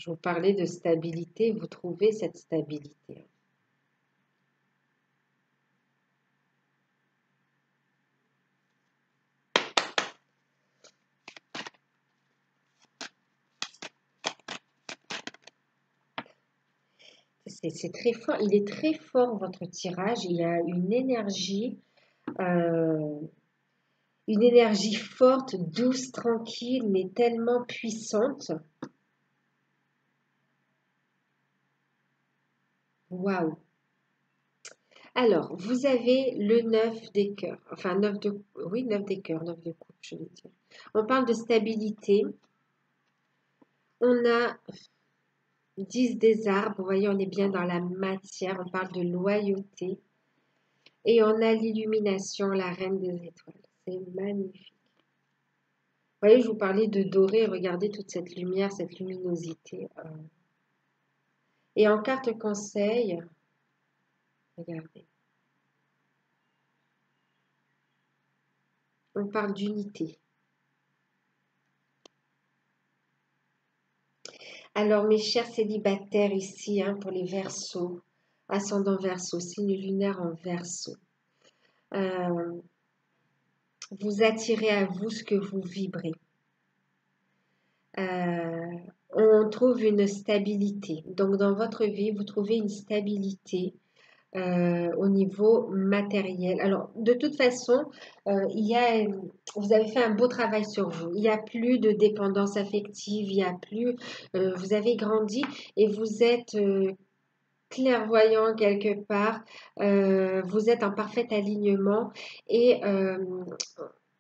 je vous parlais de stabilité. Vous trouvez cette stabilité. C'est très fort. Il est très fort, votre tirage. Il y a euh, une énergie forte, douce, tranquille, mais tellement puissante. Waouh! Alors, vous avez le 9 des cœurs. Enfin, 9 de... Oui, 9 des cœurs, 9 de coupe, je veux dire. On parle de stabilité. On a 10 des arbres. Vous voyez, on est bien dans la matière. On parle de loyauté. Et on a l'illumination, la reine des étoiles. C'est magnifique. Vous voyez, je vous parlais de doré. Regardez toute cette lumière, cette luminosité. Et en carte conseil, regardez. On parle d'unité. Alors, mes chers célibataires ici, hein, pour les Verseaux, ascendant Verseau, signe lunaire en Verseau, euh, vous attirez à vous ce que vous vibrez. On trouve une stabilité. Donc, dans votre vie, vous trouvez une stabilité au niveau matériel. Alors, de toute façon, vous avez fait un beau travail sur vous. Il n'y a plus de dépendance affective, il n'y a plus, vous avez grandi et vous êtes clairvoyant quelque part, vous êtes en parfait alignement et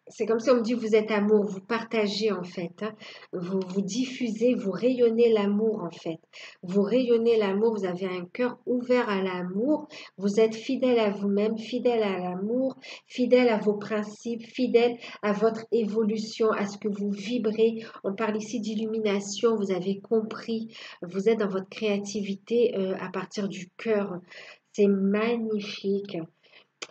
c'est comme si on me dit vous êtes amour, vous partagez en fait, hein. Vous diffusez, vous rayonnez l'amour en fait. Vous rayonnez l'amour, vous avez un cœur ouvert à l'amour, vous êtes fidèle à vous-même, fidèle à l'amour, fidèle à vos principes, fidèle à votre évolution, à ce que vous vibrez. On parle ici d'illumination, vous avez compris, vous êtes dans votre créativité à partir du cœur. C'est magnifique.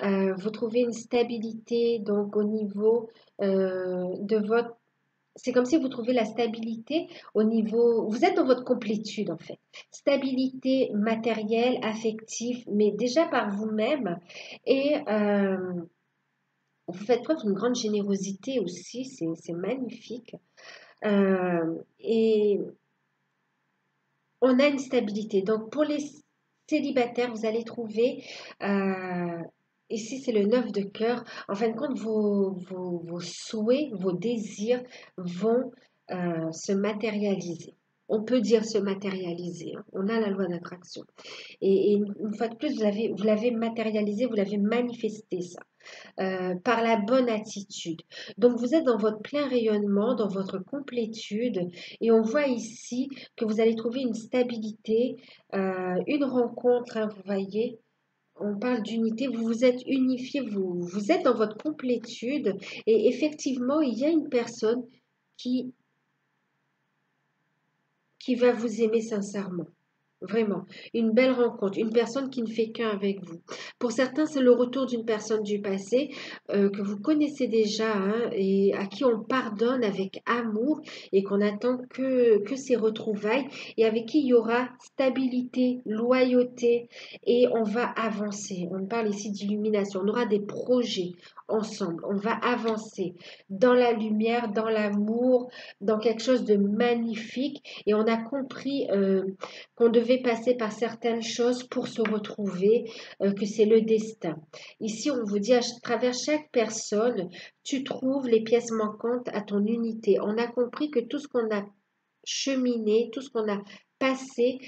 Vous trouvez une stabilité donc au niveau de votre... C'est comme si vous trouvez la stabilité au niveau... Vous êtes dans votre complétude en fait. Stabilité matérielle, affective, mais déjà par vous-même. Et Vous faites preuve d'une grande générosité aussi, c'est magnifique. Et on a une stabilité. Donc, pour les célibataires, vous allez trouver, ici c'est le 9 de cœur, en fin de compte, vos souhaits, vos désirs vont se matérialiser. On peut dire se matérialiser, hein. On a la loi d'attraction. Et une fois de plus, vous l'avez matérialisé, vous l'avez manifesté ça par la bonne attitude. Donc vous êtes dans votre plein rayonnement, dans votre complétude, et on voit ici que vous allez trouver une stabilité, une rencontre, hein, vous voyez. On parle d'unité, vous vous êtes unifié, vous êtes dans votre complétude, et effectivement, il y a une personne qui, qui va vous aimer sincèrement. Vraiment, une belle rencontre, une personne qui ne fait qu'un avec vous. Pour certains, c'est le retour d'une personne du passé que vous connaissez déjà, hein, et à qui on pardonne avec amour et qu'on attend que ces retrouvailles et avec qui il y aura stabilité, loyauté et on va avancer. On parle ici d'illumination. On aura des projets ensemble. On va avancer dans la lumière, dans l'amour, dans quelque chose de magnifique et on a compris qu'on devait passer par certaines choses pour se retrouver, que c'est le destin. Ici, on vous dit à travers chaque personne, tu trouves les pièces manquantes à ton unité. On a compris que tout ce qu'on a cheminé, tout ce qu'on a passé,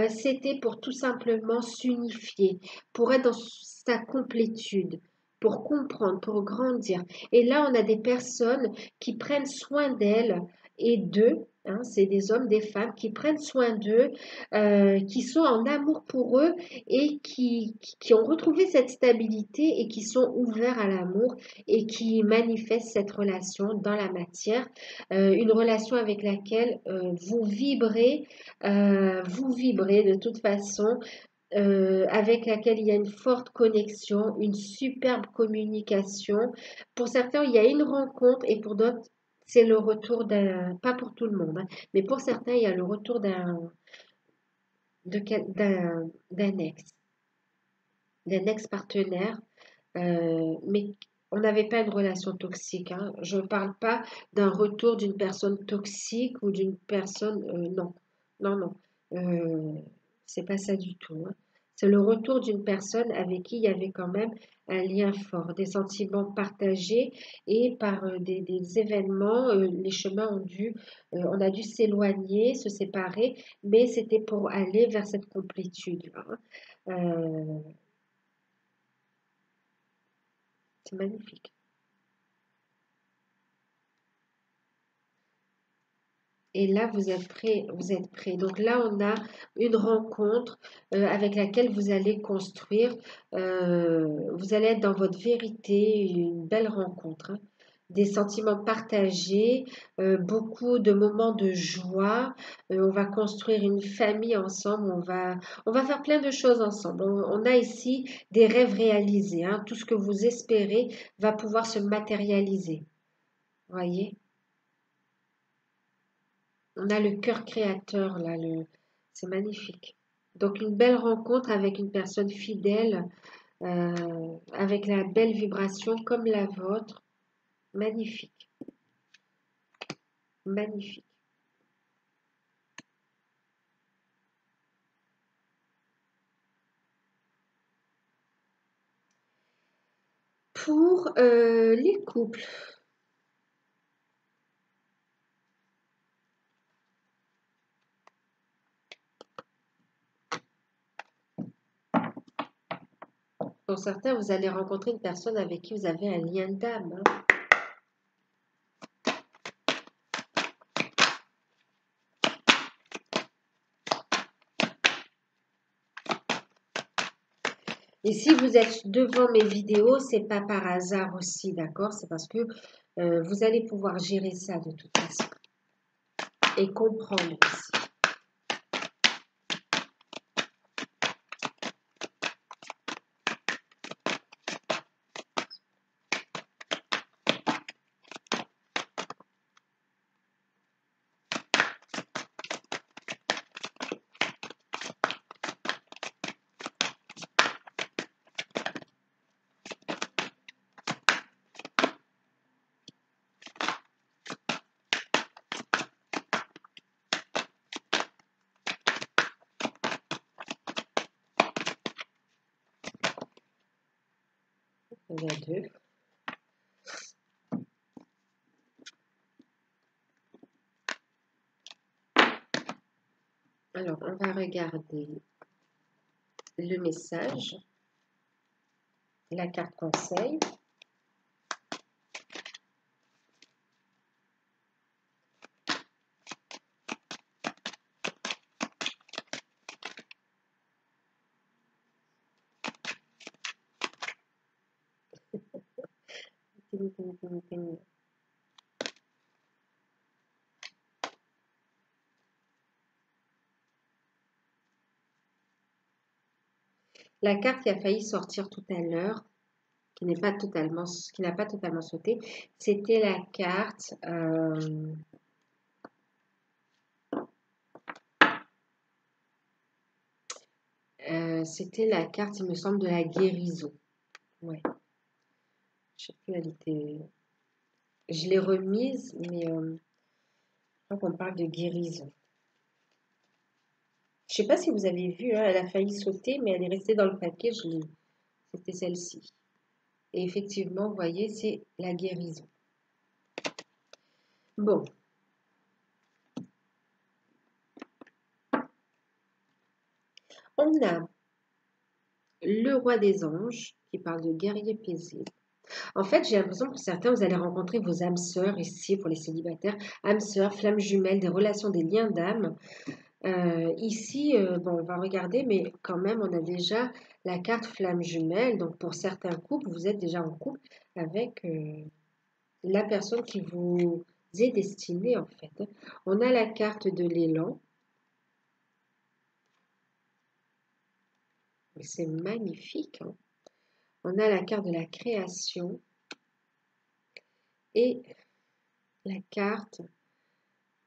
c'était pour tout simplement s'unifier, pour être dans sa complétude, pour comprendre, pour grandir. Et là, on a des personnes qui prennent soin d'elles et d'eux. Hein, c'est des hommes, des femmes qui prennent soin d'eux, qui sont en amour pour eux et qui ont retrouvé cette stabilité et qui sont ouverts à l'amour et qui manifestent cette relation dans la matière, une relation avec laquelle vous vibrez de toute façon, avec laquelle il y a une forte connexion, une superbe communication. Pour certains, il y a une rencontre et pour d'autres, c'est le retour d'un, pas pour tout le monde, hein, mais pour certains, il y a le retour d'un ex-partenaire, mais on n'avait pas une relation toxique, hein. Je ne parle pas d'un retour d'une personne toxique ou d'une personne, non, non, non, c'est pas ça du tout, hein. C'est le retour d'une personne avec qui il y avait quand même un lien fort, des sentiments partagés et par des événements, les chemins on a dû s'éloigner, se séparer, mais c'était pour aller vers cette complétude, hein. C'est magnifique. Et là, vous êtes prêts, vous êtes prêts. Donc là, on a une rencontre avec laquelle vous allez construire. Vous allez être dans votre vérité, une belle rencontre, hein. Des sentiments partagés, beaucoup de moments de joie. On va construire une famille ensemble. On va faire plein de choses ensemble. On a ici des rêves réalisés, hein. Tout ce que vous espérez va pouvoir se matérialiser. Voyez? On a le cœur créateur là, c'est magnifique. Donc une belle rencontre avec une personne fidèle, avec la belle vibration comme la vôtre. Magnifique, magnifique. Pour les couples, pour certains, vous allez rencontrer une personne avec qui vous avez un lien d'âme, hein. Et si vous êtes devant mes vidéos, c'est pas par hasard aussi, d'accord? C'est parce que vous allez pouvoir gérer ça de toute façon et comprendre aussi. il y en a deux. Alors, on va regarder le message, la carte conseil. Ting, ting, ting, ting. La carte qui a failli sortir tout à l'heure, qui n'a pas totalement sauté, c'était la carte c'était la carte, il me semble, de la guérison. Ouais. Je sais plus, elle était. Je l'ai remise, mais je crois qu'on parle de guérison. Je sais pas si vous avez vu, hein, elle a failli sauter, mais elle est restée dans le paquet. C'était celle-ci. Et effectivement, vous voyez, c'est la guérison. Bon. On a le roi des anges qui parle de guerrier paisible. En fait, j'ai l'impression que pour certains, vous allez rencontrer vos âmes sœurs ici pour les célibataires. Âmes sœurs, flammes jumelles, des relations, des liens d'âme. Ici, bon, on va regarder, mais quand même, on a déjà la carte flamme jumelle. Donc, pour certains couples, vous êtes déjà en couple avec la personne qui vous est destinée, en fait. On a la carte de l'élan. C'est magnifique, hein. On a la carte de la création et la carte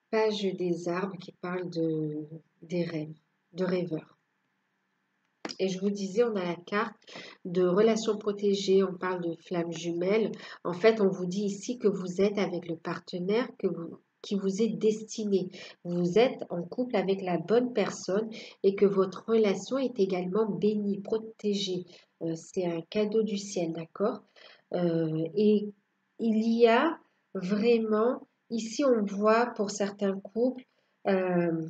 page des arbres qui parle des rêves, de rêveurs. Et je vous disais, on a la carte de relations protégées, on parle de flammes jumelles. En fait, on vous dit ici que vous êtes avec le partenaire qui vous est destiné. Vous êtes en couple avec la bonne personne et que votre relation est également bénie, protégée. C'est un cadeau du ciel, d'accord? Et il y a vraiment, ici on voit pour certains couples, euh,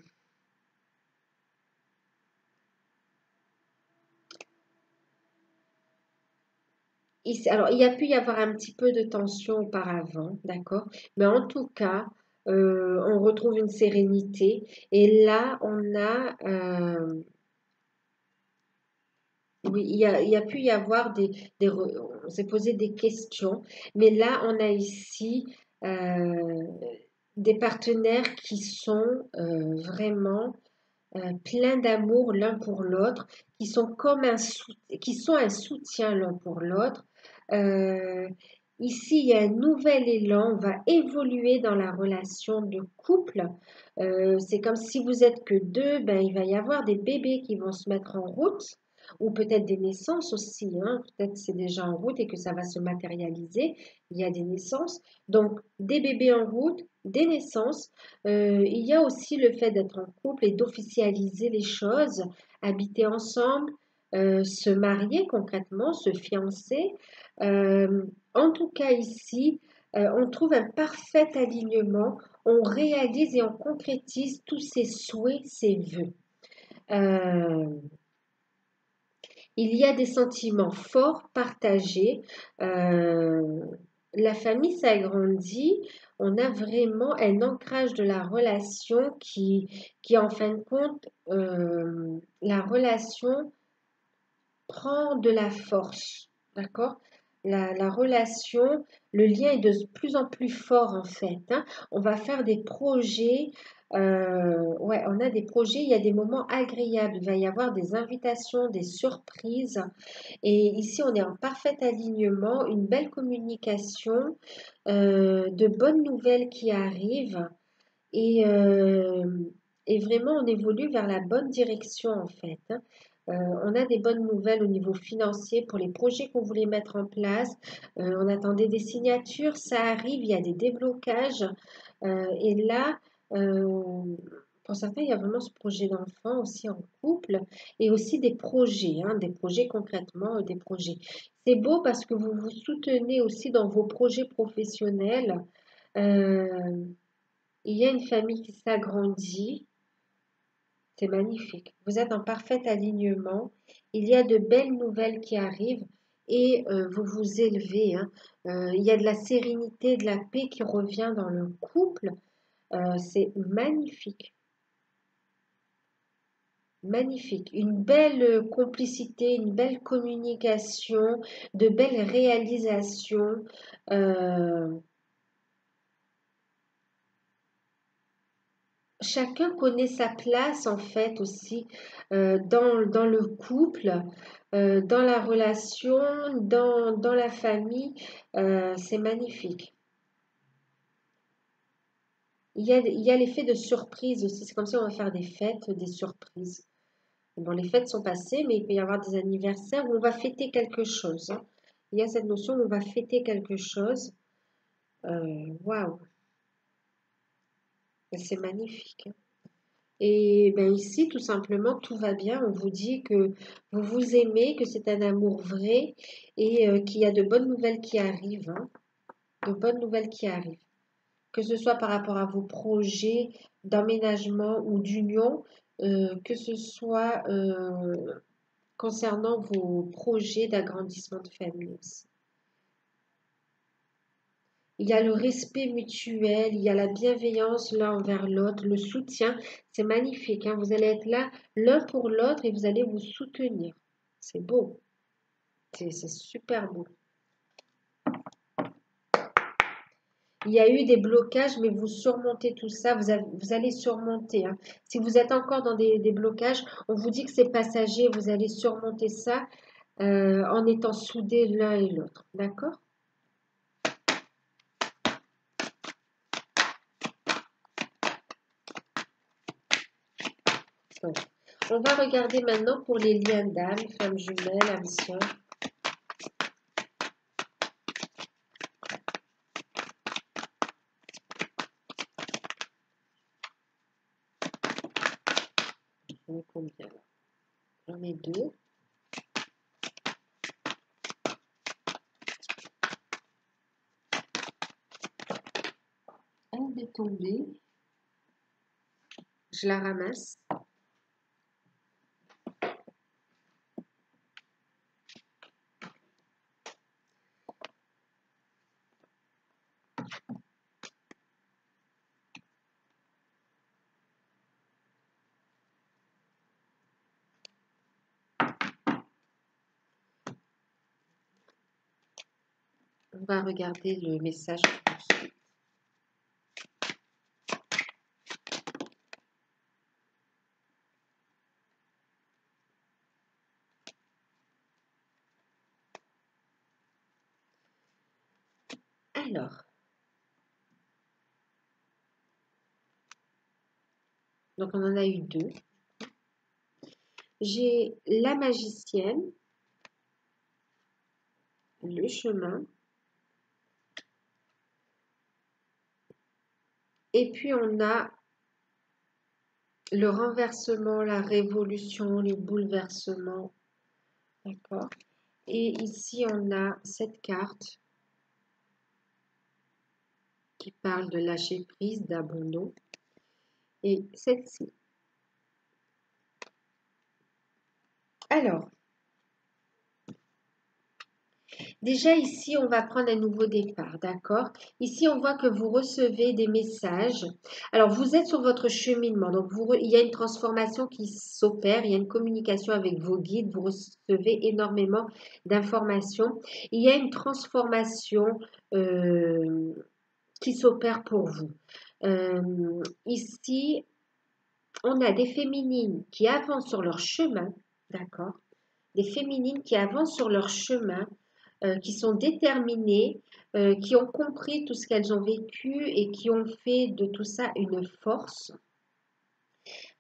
alors, il y a pu y avoir un petit peu de tension auparavant, d'accord? Mais en tout cas, on retrouve une sérénité. Et là, oui, il y a pu y avoir on s'est posé des questions. Mais là, on a ici euh, des partenaires qui sont vraiment pleins d'amour l'un pour l'autre, qui sont qui sont un soutien l'un pour l'autre. Euh, Ici, il y a un nouvel élan, on va évoluer dans la relation de couple. C'est comme si vous êtes que deux, ben, il va y avoir des bébés qui vont se mettre en route, ou peut-être des naissances aussi, hein. Peut-être c'est déjà en route et que ça va se matérialiser. Il y a des naissances, donc des bébés en route, des naissances. Il y a aussi le fait d'être en couple et d'officialiser les choses, habiter ensemble, se marier concrètement, se fiancer. Euh, En tout cas ici, on trouve un parfait alignement, on réalise et on concrétise tous ses souhaits, ses vœux. Euh, il y a des sentiments forts partagés. Euh, la famille s'agrandit. On a vraiment un ancrage de la relation qui en fin de compte, la relation prend de la force. D'accord? La relation, le lien est de plus en plus fort en fait, hein. On va faire des projets. Ouais, on a des projets, il y a des moments agréables. Il va y avoir des invitations, des surprises. Et ici, on est en parfait alignement, une belle communication, de bonnes nouvelles qui arrivent et, euh, et vraiment, on évolue vers la bonne direction en fait, hein. On a des bonnes nouvelles au niveau financier pour les projets qu'on voulait mettre en place. On attendait des signatures, ça arrive, il y a des déblocages. Et là, euh, Pour certains, il y a vraiment ce projet d'enfant aussi en couple et aussi des projets concrètement, des projets. C'est beau parce que vous vous soutenez aussi dans vos projets professionnels. Euh, il y a une famille qui s'agrandit. C'est magnifique. Vous êtes en parfait alignement. Il y a de belles nouvelles qui arrivent et vous vous élevez, hein. Il y a de la sérénité, de la paix qui revient dans le couple. C'est magnifique. Magnifique. Une belle complicité, une belle communication, de belles réalisations. Euh, Chacun connaît sa place en fait aussi dans le couple, dans la relation, dans la famille. C'est magnifique. Il y a l'effet de surprise aussi. C'est comme si on va faire des fêtes, des surprises. Bon, les fêtes sont passées, mais il peut y avoir des anniversaires où on va fêter quelque chose, hein. Il y a cette notion où on va fêter quelque chose. Waouh, c'est magnifique, hein. Et ben ici, tout simplement, tout va bien. On vous dit que vous vous aimez, que c'est un amour vrai et qu'il y a de bonnes nouvelles qui arrivent, hein, de bonnes nouvelles qui arrivent. Que ce soit par rapport à vos projets d'emménagement ou d'union, que ce soit concernant vos projets d'agrandissement de famille aussi. Il y a le respect mutuel, il y a la bienveillance l'un envers l'autre, le soutien. C'est magnifique, hein. Vous allez être là l'un pour l'autre et vous allez vous soutenir. C'est beau, c'est super beau. Il y a eu des blocages, mais vous surmontez tout ça, vous allez surmonter, hein. Si vous êtes encore dans des blocages, on vous dit que c'est passager, vous allez surmonter ça en étant soudés l'un et l'autre. D'accord? Donc, on va regarder maintenant pour les liens d'âme, femme jumelle, âme sœur. J'en ai combien là? J'en ai deux. Elle est tombée. Je la ramasse. On va regarder le message tout de suite. Alors, donc on en a eu deux. J'ai la magicienne, le chemin, et puis on a le renversement, la révolution, les bouleversements. D'accord? Et ici, on a cette carte qui parle de lâcher prise, d'abandon. Et celle-ci. Alors, déjà ici, on va prendre un nouveau départ, d'accord? Ici, on voit que vous recevez des messages. Alors, vous êtes sur votre cheminement, donc il y a une transformation qui s'opère, il y a une communication avec vos guides, vous recevez énormément d'informations. Il y a une transformation euh, qui s'opère pour vous. Ici, on a des féminines qui avancent sur leur chemin, d'accord? Des féminines qui avancent sur leur chemin, qui sont déterminées, qui ont compris tout ce qu'elles ont vécu et qui ont fait de tout ça une force.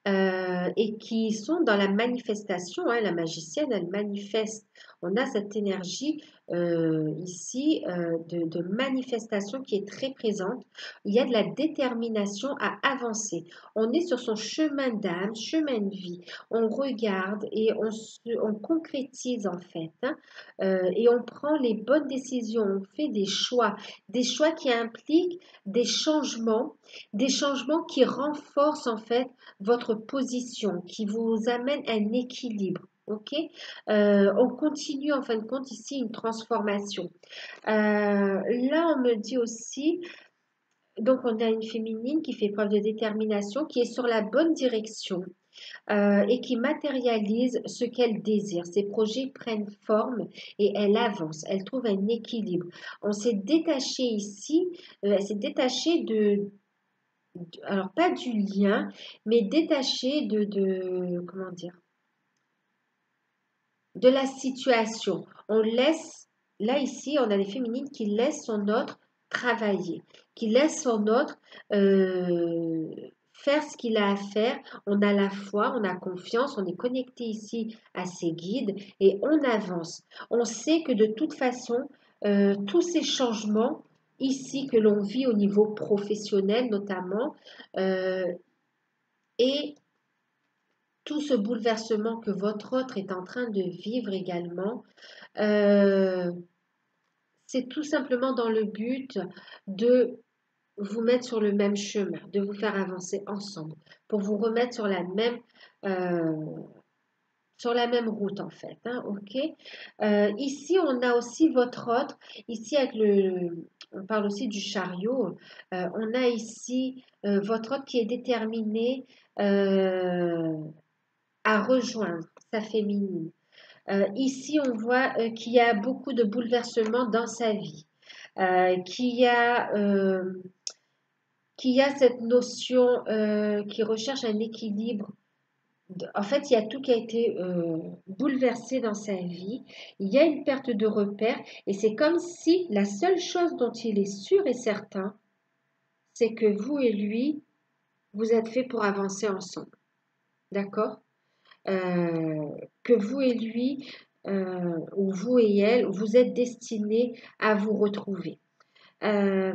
Et qui sont dans la manifestation, hein. La magicienne, elle manifeste On a cette énergie ici de manifestation qui est très présente. Il y a de la détermination à avancer. On est sur son chemin d'âme, chemin de vie. On regarde et on concrétise en fait, hein, et on prend les bonnes décisions. On fait des choix qui impliquent des changements qui renforcent en fait votre position, qui vous amènent un équilibre. Ok. On continue en fin de compte ici une transformation. Là, on me dit aussi, donc on a une féminine qui fait preuve de détermination, qui est sur la bonne direction et qui matérialise ce qu'elle désire. Ses projets prennent forme et elle avance, elle trouve un équilibre. On s'est détaché ici, elle s'est détachée alors pas du lien, mais détaché comment dire, de la situation. On laisse, là ici, on a les féminines qui laissent son autre travailler, qui laissent son autre faire ce qu'il a à faire. On a la foi, on a confiance, on est connecté ici à ses guides et on avance. On sait que de toute façon, tous ces changements ici que l'on vit au niveau professionnel notamment, euh, et tout ce bouleversement que votre autre est en train de vivre également, euh, c'est tout simplement dans le but de vous mettre sur le même chemin, de vous faire avancer ensemble, pour vous remettre euh, sur la même route en fait. Hein, ok. Ici, on a aussi votre autre. Ici, on parle aussi du chariot. On a ici votre autre qui est déterminé euh, à rejoindre sa féminine. Ici, on voit qu'il y a beaucoup de bouleversements dans sa vie, qu'il y a cette notion qui recherche un équilibre. En fait, il y a tout qui a été bouleversé dans sa vie. Il y a une perte de repère et c'est comme si la seule chose dont il est sûr et certain, c'est que vous et lui, vous êtes faits pour avancer ensemble. D'accord? euh, que vous et lui, ou vous et elle, vous êtes destinés à vous retrouver. Euh,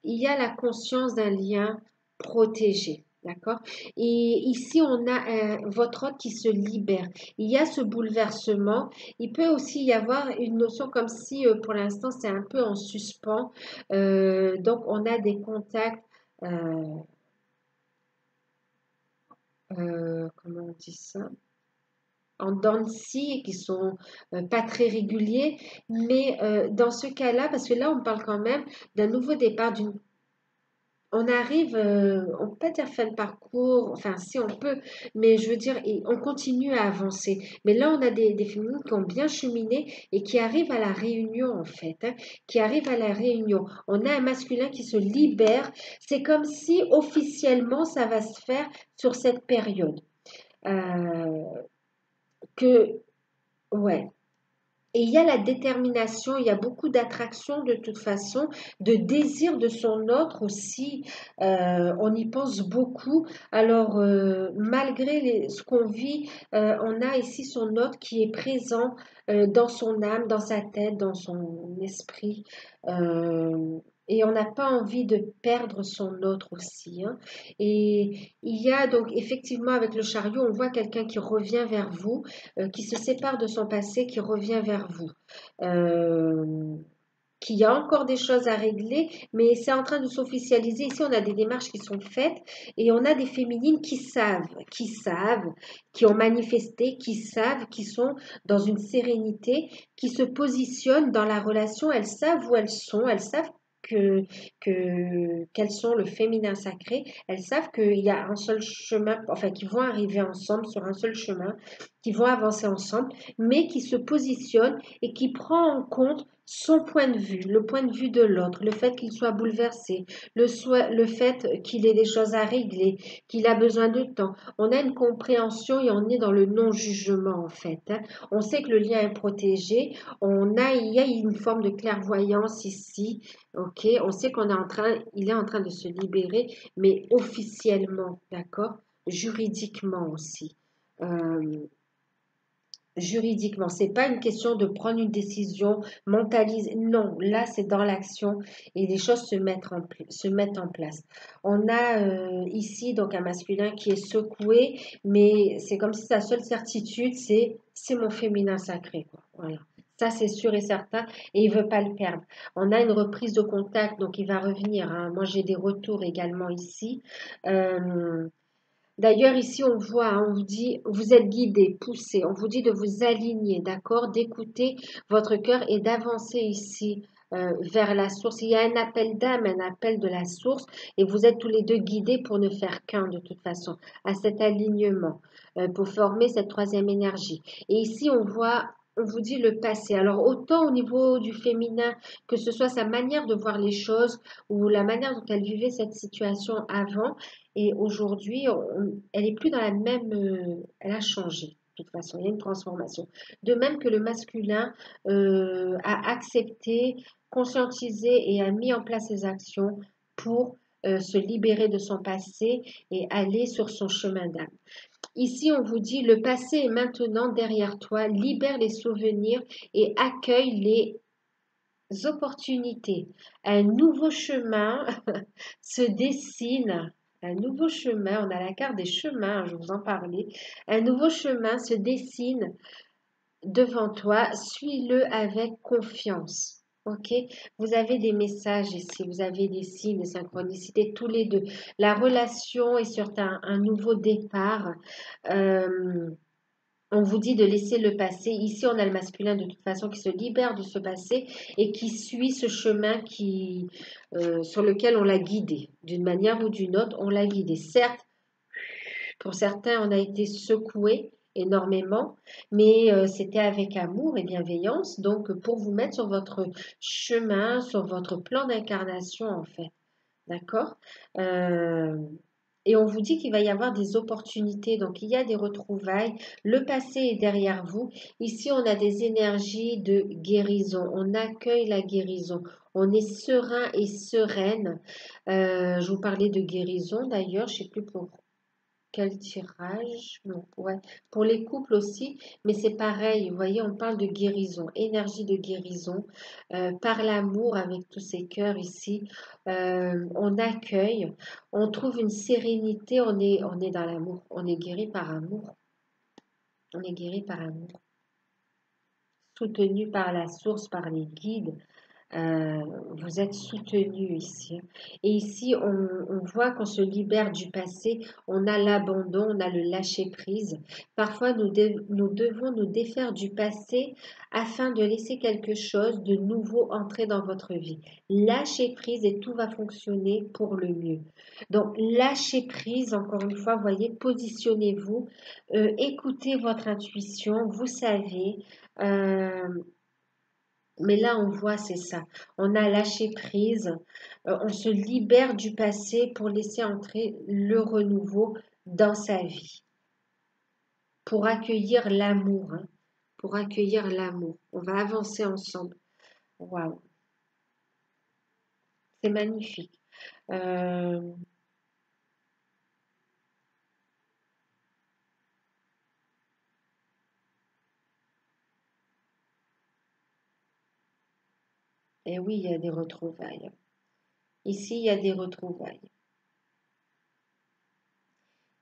il y a la conscience d'un lien protégé. D'accord? Et ici, on a votre autre qui se libère. Il y a ce bouleversement. Il peut aussi y avoir une notion comme si, pour l'instant, c'est un peu en suspens. Donc, on a des contacts, comment on dit ça? En dents de scie qui sont pas très réguliers. Mais dans ce cas-là, parce que là, on parle quand même d'un nouveau départ, on arrive, on ne peut pas dire fin de parcours, enfin si on peut, mais je veux dire, on continue à avancer. Mais là, on a des féminines qui ont bien cheminé et qui arrivent à la réunion en fait, hein, qui arrivent à la réunion. On a un masculin qui se libère. C'est comme si officiellement ça va se faire sur cette période. Euh, que, ouais. Et il y a la détermination, il y a beaucoup d'attraction de toute façon, de désir de son autre aussi. On y pense beaucoup. Alors, malgré ce qu'on vit, on a ici son autre qui est présent dans son âme, dans sa tête, dans son esprit. Euh, et on n'a pas envie de perdre son autre aussi, hein. Et il y a donc effectivement avec le chariot, on voit quelqu'un qui revient vers vous, qui se sépare de son passé, qui revient vers vous. Euh, qu'il y a encore des choses à régler, mais c'est en train de s'officialiser. Ici, on a des démarches qui sont faites et on a des féminines qui ont manifesté, qui savent, qui sont dans une sérénité, qui se positionnent dans la relation. Elles savent où elles sont, elles savent qu'elles sont le féminin sacré. Elles savent qu'il y a un seul chemin, enfin, qu'ils vont arriver ensemble sur un seul chemin, qui vont avancer ensemble, mais qui se positionnent et qui prend en compte son point de vue, le point de vue de l'autre, le fait qu'il soit bouleversé, le fait qu'il ait des choses à régler, qu'il a besoin de temps. On a une compréhension et on est dans le non-jugement en fait, hein. On sait que le lien est protégé, il y a une forme de clairvoyance ici, ok. On sait il est en train de se libérer, mais officiellement, d'accord, juridiquement aussi. Euh, juridiquement. C'est pas une question de prendre une décision, mentaliser. Non, là, c'est dans l'action et les choses se mettent en place. On a ici donc un masculin qui est secoué, mais c'est comme si sa seule certitude, c'est mon féminin sacré, quoi. Voilà. Ça, c'est sûr et certain, et il veut pas le perdre. On a une reprise de contact, donc il va revenir, hein. Moi, j'ai des retours également ici. Euh, D'ailleurs, ici, on voit, hein, on vous dit, vous êtes guidé, poussé, on vous dit de vous aligner, d'accord, d'écouter votre cœur et d'avancer ici vers la source. Il y a un appel d'âme, un appel de la source, et vous êtes tous les deux guidés pour ne faire qu'un de toute façon, à cet alignement, pour former cette troisième énergie. Et ici, on vous dit le passé. Alors, autant au niveau du féminin, que ce soit sa manière de voir les choses ou la manière dont elle vivait cette situation avant, et aujourd'hui, elle est plus dans la même, elle a changé. De toute façon, il y a une transformation. De même que le masculin a accepté, conscientisé et a mis en place ses actions pour se libérer de son passé et aller sur son chemin d'âme. Ici, on vous dit, le passé est maintenant derrière toi, libère les souvenirs et accueille les opportunités. Un nouveau chemin se dessine. Un nouveau chemin, on a la carte des chemins, je vous en parlais. Un nouveau chemin se dessine devant toi, suis-le avec confiance. Ok? Vous avez des messages ici, vous avez des signes, des synchronicités, tous les deux. La relation est sur un nouveau départ. Euh, on vous dit de laisser le passé. Ici, on a le masculin de toute façon qui se libère de ce passé et qui suit ce chemin sur lequel on l'a guidé. D'une manière ou d'une autre, on l'a guidé. Certes, pour certains, on a été secoué énormément, mais c'était avec amour et bienveillance. Donc, pour vous mettre sur votre chemin, sur votre plan d'incarnation, en fait. D'accord? Euh, et on vous dit qu'il va y avoir des opportunités, donc il y a des retrouvailles. Le passé est derrière vous. Ici, on a des énergies de guérison. On accueille la guérison. On est serein et sereine. Je vous parlais de guérison d'ailleurs, je ne sais plus pour quel tirage? Non, ouais. Pour les couples aussi, mais c'est pareil, vous voyez, on parle de guérison, énergie de guérison, par l'amour avec tous ces cœurs ici, on accueille, on trouve une sérénité, on est dans l'amour, on est guéri par amour, on est guéri par amour, soutenu par la source, par les guides, euh, vous êtes soutenu ici. Et ici, on voit qu'on se libère du passé, on a l'abandon, on a le lâcher-prise. Parfois, nous devons nous défaire du passé afin de laisser quelque chose de nouveau entrer dans votre vie. Lâcher-prise et tout va fonctionner pour le mieux. Donc, lâcher-prise, encore une fois, voyez, positionnez-vous, écoutez votre intuition, vous savez. euh, mais là, on voit, c'est ça. On a lâché prise, on se libère du passé pour laisser entrer le renouveau dans sa vie, pour accueillir l'amour, hein, pour accueillir l'amour. On va avancer ensemble. Waouh, c'est magnifique. Euh, et oui, il y a des retrouvailles. Ici, il y a des retrouvailles.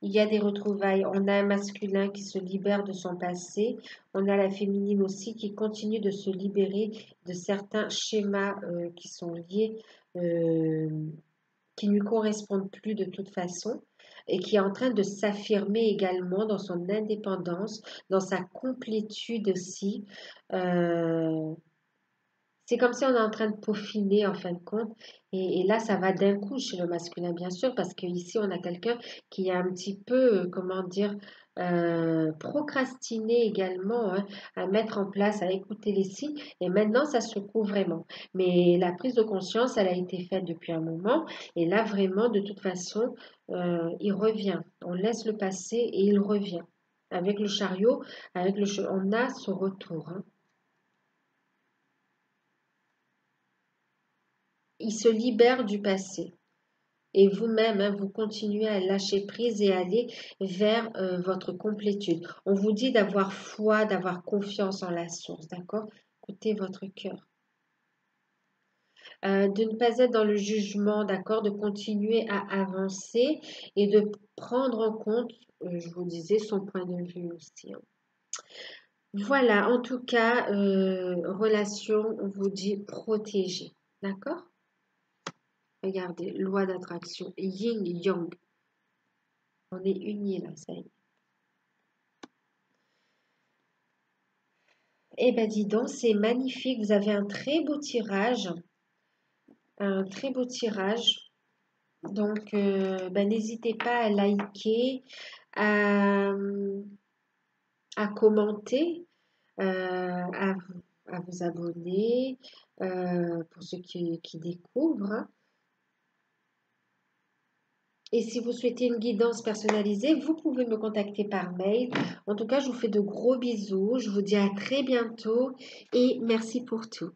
Il y a des retrouvailles. On a un masculin qui se libère de son passé. On a la féminine aussi qui continue de se libérer de certains schémas qui sont liés, euh, qui ne lui correspondent plus de toute façon et qui est en train de s'affirmer également dans son indépendance, dans sa complétude aussi. Euh, c'est comme si on est en train de peaufiner en fin de compte. Et là, ça va d'un coup chez le masculin, bien sûr, parce qu'ici, on a quelqu'un qui a un petit peu, comment dire, procrastiné également, hein, à mettre en place, à écouter les signes. Et maintenant, ça se couvre vraiment. Mais la prise de conscience, elle a été faite depuis un moment. Et là, vraiment, de toute façon, il revient. On laisse le passer et il revient. Avec le chariot, on a ce retour, hein. Il se libère du passé Et vous-même, hein, vous continuez à lâcher prise et aller vers votre complétude. On vous dit d'avoir foi, d'avoir confiance en la source, d'accord? Écoutez votre cœur. De ne pas être dans le jugement, d'accord? De continuer à avancer et de prendre en compte, je vous disais, son point de vue aussi, hein. Voilà, en tout cas, relation, on vous dit protégée, d'accord? Regardez, loi d'attraction, yin, yang. On est unis là, ça y est. Eh ben dis donc, c'est magnifique. Vous avez un très beau tirage. Un très beau tirage. Donc, ben, n'hésitez pas à liker, à, à commenter, à vous abonner pour ceux qui découvrent, hein. Et si vous souhaitez une guidance personnalisée, vous pouvez me contacter par mail. En tout cas, je vous fais de gros bisous. Je vous dis à très bientôt et merci pour tout.